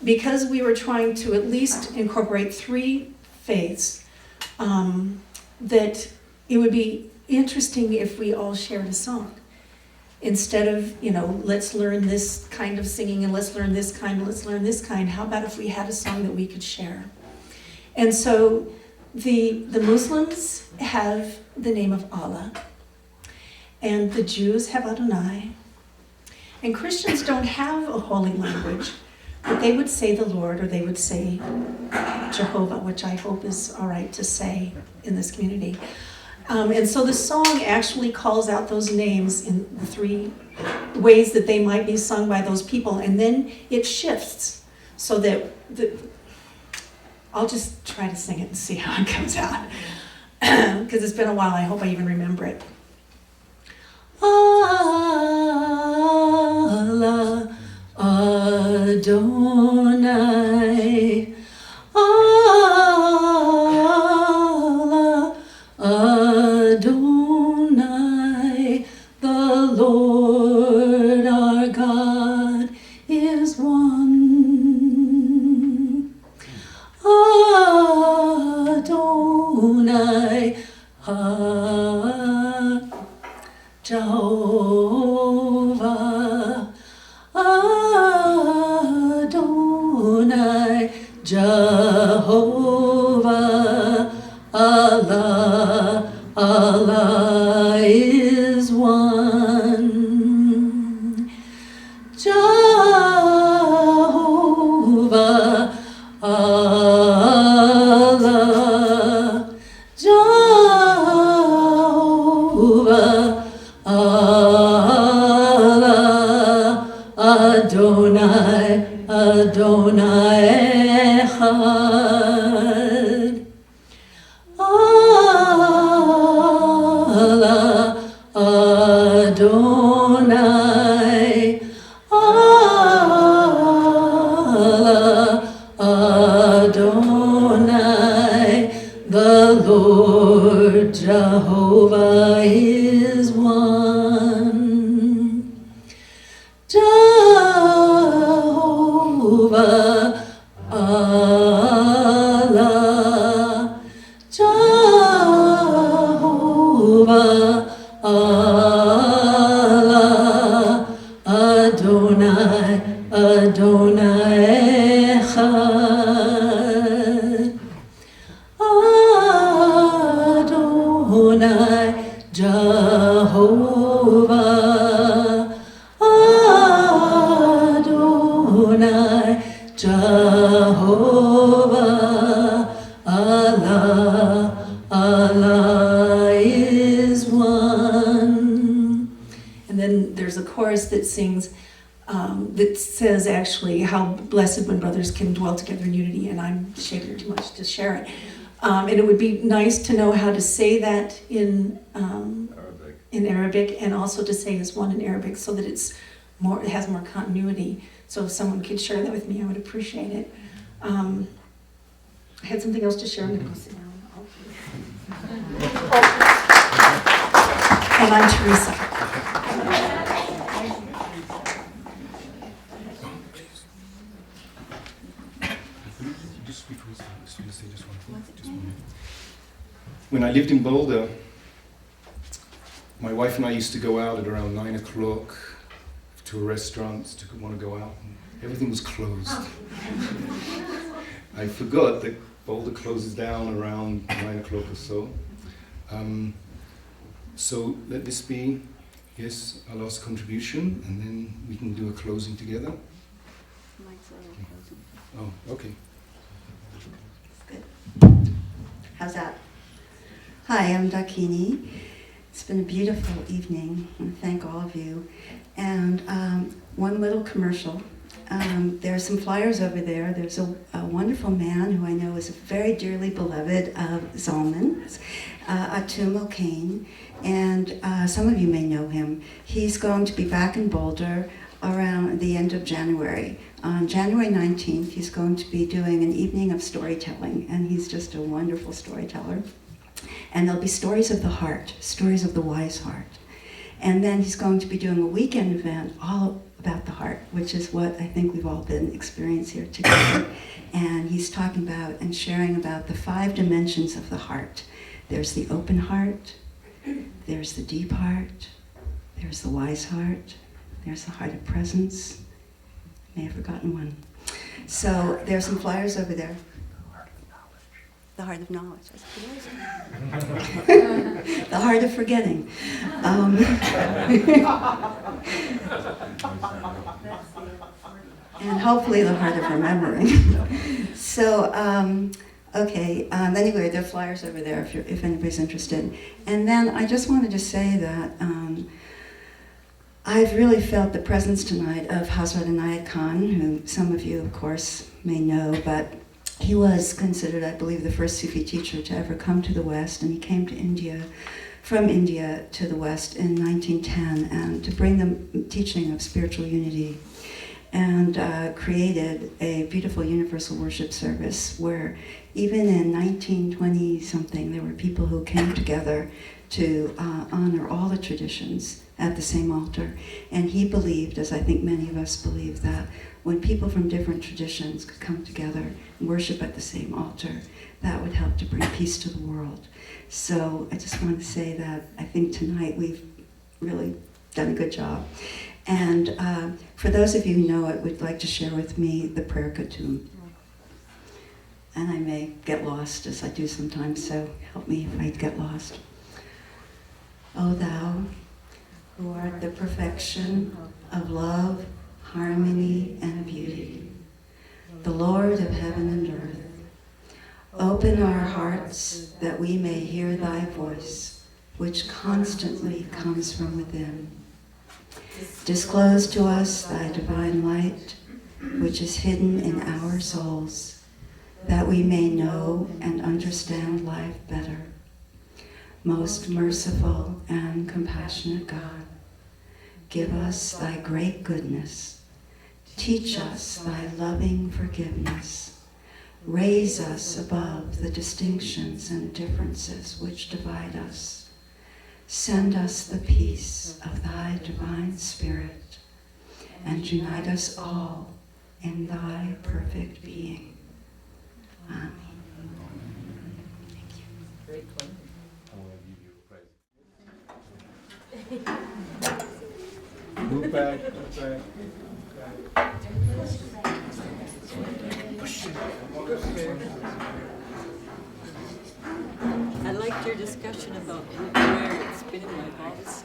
because we were trying to at least incorporate 3 faiths, that it would be interesting if we all shared a song. Instead of, let's learn this kind of singing and let's learn this kind, let's learn this kind, how about if we had a song that we could share? And so the Muslims have the name of Allah, and the Jews have Adonai, and Christians don't have a holy language, but they would say the Lord, or they would say Jehovah, which I hope is all right to say in this community. And so the song actually calls out those names in the 3 ways that they might be sung by those people, and then it shifts so that I'll just try to sing it and see how it comes out, because it's been a while. I hope I even remember it. Allah, Adonai, Allah, Adonai, the Lord our God is one. Adonai, Jehovah, Adonai, Jehovah, Allah, Allah is one. Jehovah, Allah, Jehovah, Allah, Adonai, Adonai Echad. Allah, Adonai, Allah, Adonai, the Lord Jehovah is one. Jehovah, Allah, Jehovah, Allah, Adonai, Adonai Echad. Adonai, Jehovah, Adonai, Jehovah, Allah, Allah is one. And then there's a chorus that sings, that says actually how blessed when brothers can dwell together in unity, and I'm shaking too much to share it. And it would be nice to know how to say that in Arabic, and also to say as one in Arabic, so that it has more continuity. So if someone could share that with me, I would appreciate it. I had something else to share. I'm gonna go sit down. And I'm Teresa. just speak for just one minute. When I lived in Boulder, my wife and I used to go out at around 9 o'clock to a restaurant to want to go out, and everything was closed. I forgot that Boulder closes down around 9 o'clock or so. So let this be, yes, our last contribution, and then we can do a closing together. Oh, okay. Good. How's that? Hi, I'm Dakini. It's been a beautiful evening. I want to thank all of you. And one little commercial. There are some flyers over there. There's a wonderful man who I know is very dearly beloved of Zalman, Atum O'Kane, and some of you may know him. He's going to be back in Boulder around the end of January. On January 19th, he's going to be doing an evening of storytelling, and he's just a wonderful storyteller. And there'll be stories of the heart, stories of the wise heart. And then he's going to be doing a weekend event all about the heart, which is what I think we've all been experiencing here together. And he's talking about and sharing about the 5 dimensions of the heart. There's the open heart, there's the deep heart, there's the wise heart, there's the heart of presence. May have forgotten one. So there's some flyers over there. The heart of knowledge. The heart of forgetting. And hopefully the heart of remembering. So, anyway, there are flyers over there if anybody's interested. And then I just wanted to say that I've really felt the presence tonight of Hazrat Inayat Khan, who some of you, of course, may know, but he was considered, I believe, the first Sufi teacher to ever come to the West, and he came to India, from India to the West in 1910, and to bring the teaching of spiritual unity, and created a beautiful universal worship service where even in 1920-something, there were people who came together to honor all the traditions at the same altar. And he believed, as I think many of us believe, that when people from different traditions could come together and worship at the same altar, that would help to bring peace to the world. So I just want to say that I think tonight we've really done a good job. And for those of you who know it, would like to share with me the prayer Khatum. And I may get lost, as I do sometimes, so help me if I get lost. O thou, who art the perfection of love, harmony, and beauty, the Lord of heaven and earth, open our hearts that we may hear thy voice, which constantly comes from within. Disclose to us thy divine light, which is hidden in our souls, that we may know and understand life better. Most merciful and compassionate God, give us thy great goodness. Teach us thy loving forgiveness. Raise us above the distinctions and differences which divide us. Send us the peace of thy divine Spirit, and unite us all in thy perfect being. Amen. Thank you. Great plan. Move back, I liked your discussion about prayer. It's been in my thoughts.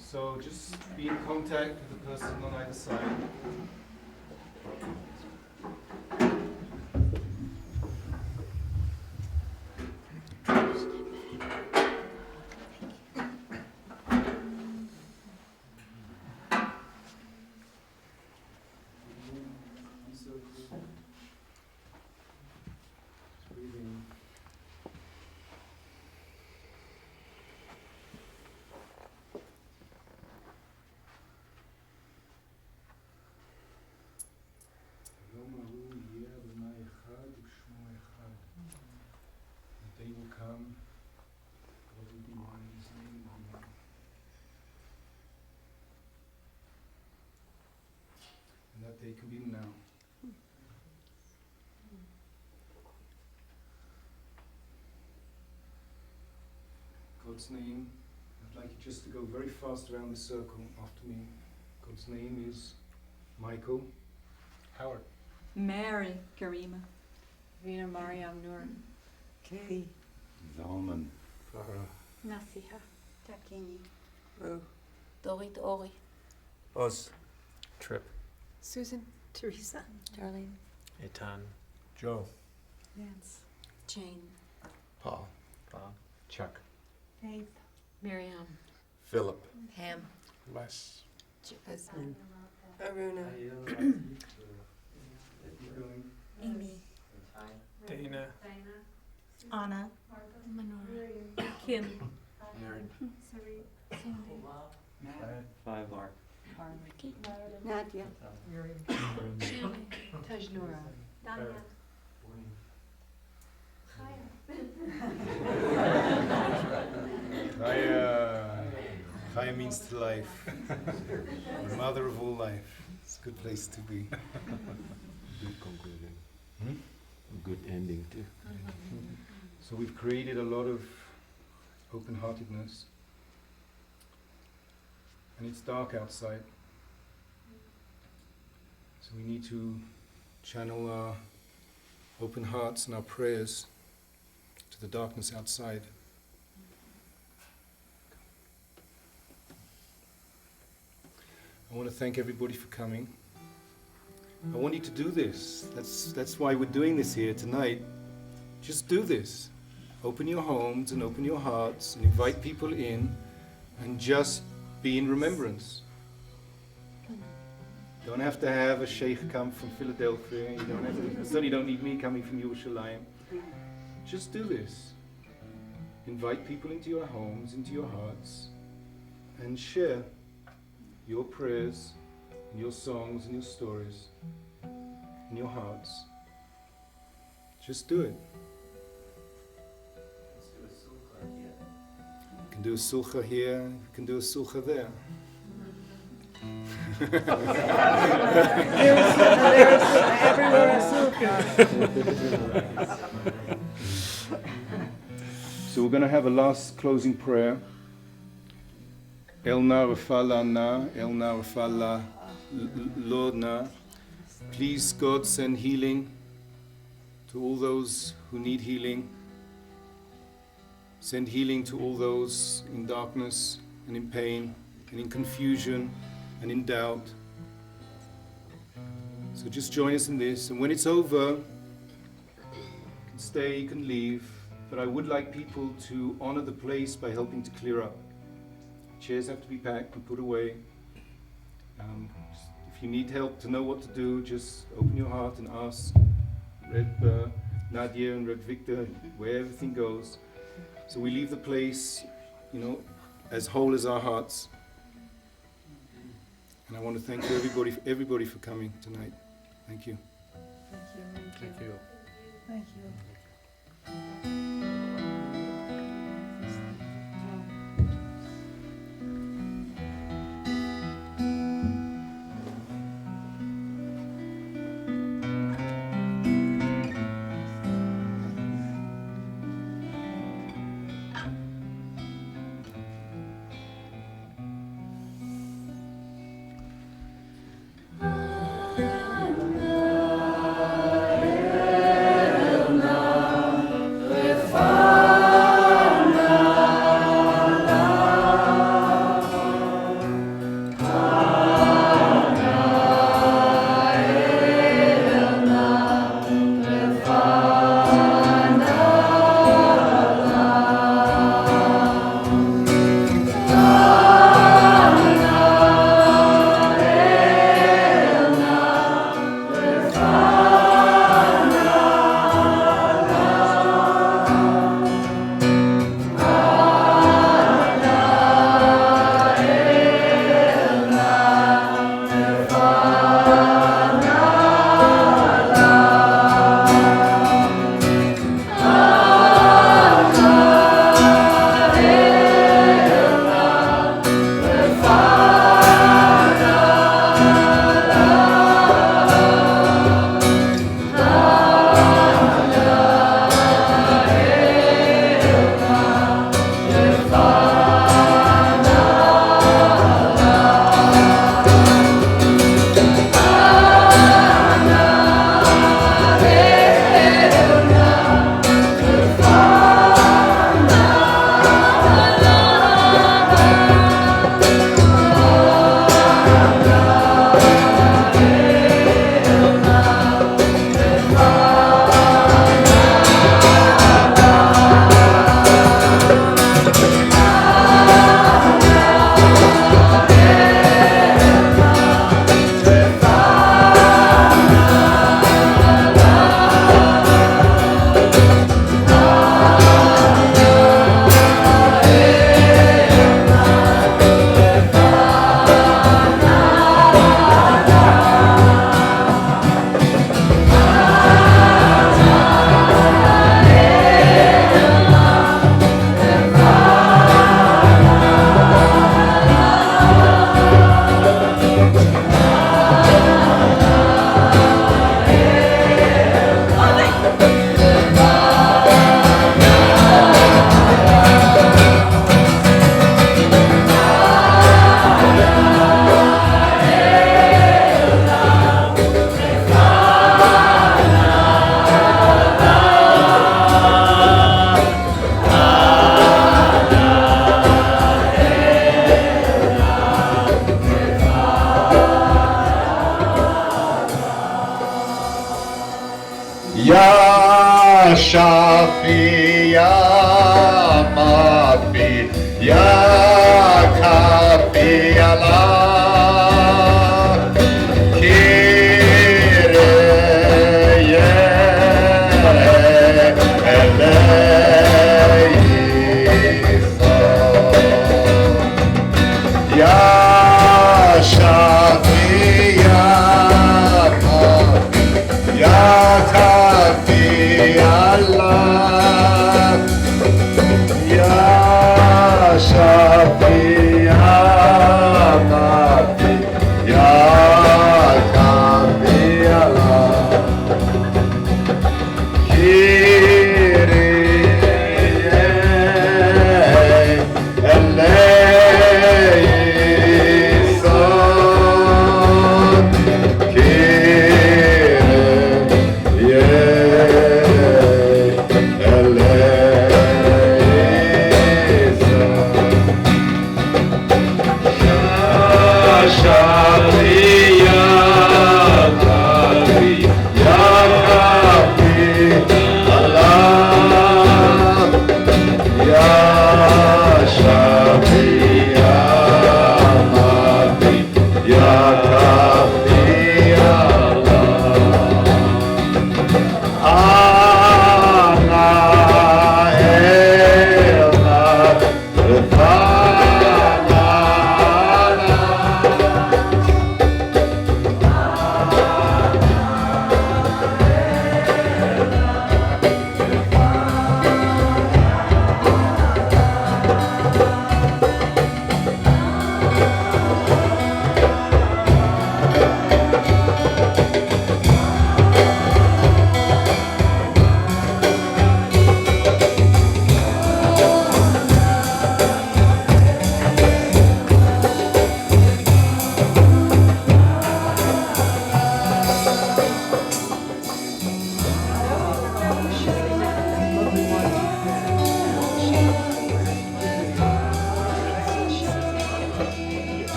So just be in contact with the person on either side. What would be one's name? And that they can be now. God's name, I'd like you just to go very fast around the circle after me. God's name is Michael. Howard. Mary Karima. Rina Mariam Nur. Kay. Zalman. Farah. Nasiha. Dakini. Ru. Dorit Ori. Oz. Trip. Susan. Teresa. Darlene. Etan. Joe. Nance. Jane. Paul. Bob. Chuck. Faith. Miriam. Philip. Pam. Les. Jasmine. Aruna. Amy. Dana. Anna. Manora. Kim. Aaron. Five. Mark. Ricky. Nadya. Tajnura. Danya. Chaya means to life. The mother of all life. It's a good place to be. Good conclusion. Good ending too. So we've created a lot of open-heartedness. And it's dark outside. So we need to channel our open hearts and our prayers to the darkness outside. I want to thank everybody for coming. I want you to do this. That's why we're doing this here tonight. Just do this. Open your homes and open your hearts and invite people in and just be in remembrance. You don't have to have a sheikh come from Philadelphia. You don't have to, certainly don't need me coming from Yerushalayim. Just do this. Invite people into your homes, into your hearts, and share your prayers, and your songs, and your stories, in your hearts. Just do it. You can do a sulcha here, you can do a sulcha there. Everywhere a So we're going to have a last closing prayer. El na rafala na, el na rafala Lord na. Please, God, send healing to all those who need healing. Send healing to all those in darkness and in pain and in confusion and in doubt. So just join us in this. And when it's over, you can stay, you can leave. But I would like people to honor the place by helping to clear up. Chairs have to be packed and put away. If you need help to know what to do, just open your heart and ask Reb Nadya and Reb Victor where everything goes. So we leave the place, as whole as our hearts. And I want to thank everybody for coming tonight. Thank you. Thank you. Thank you. Elna, Mafi, ya Mafi, ya Kafi, Allah.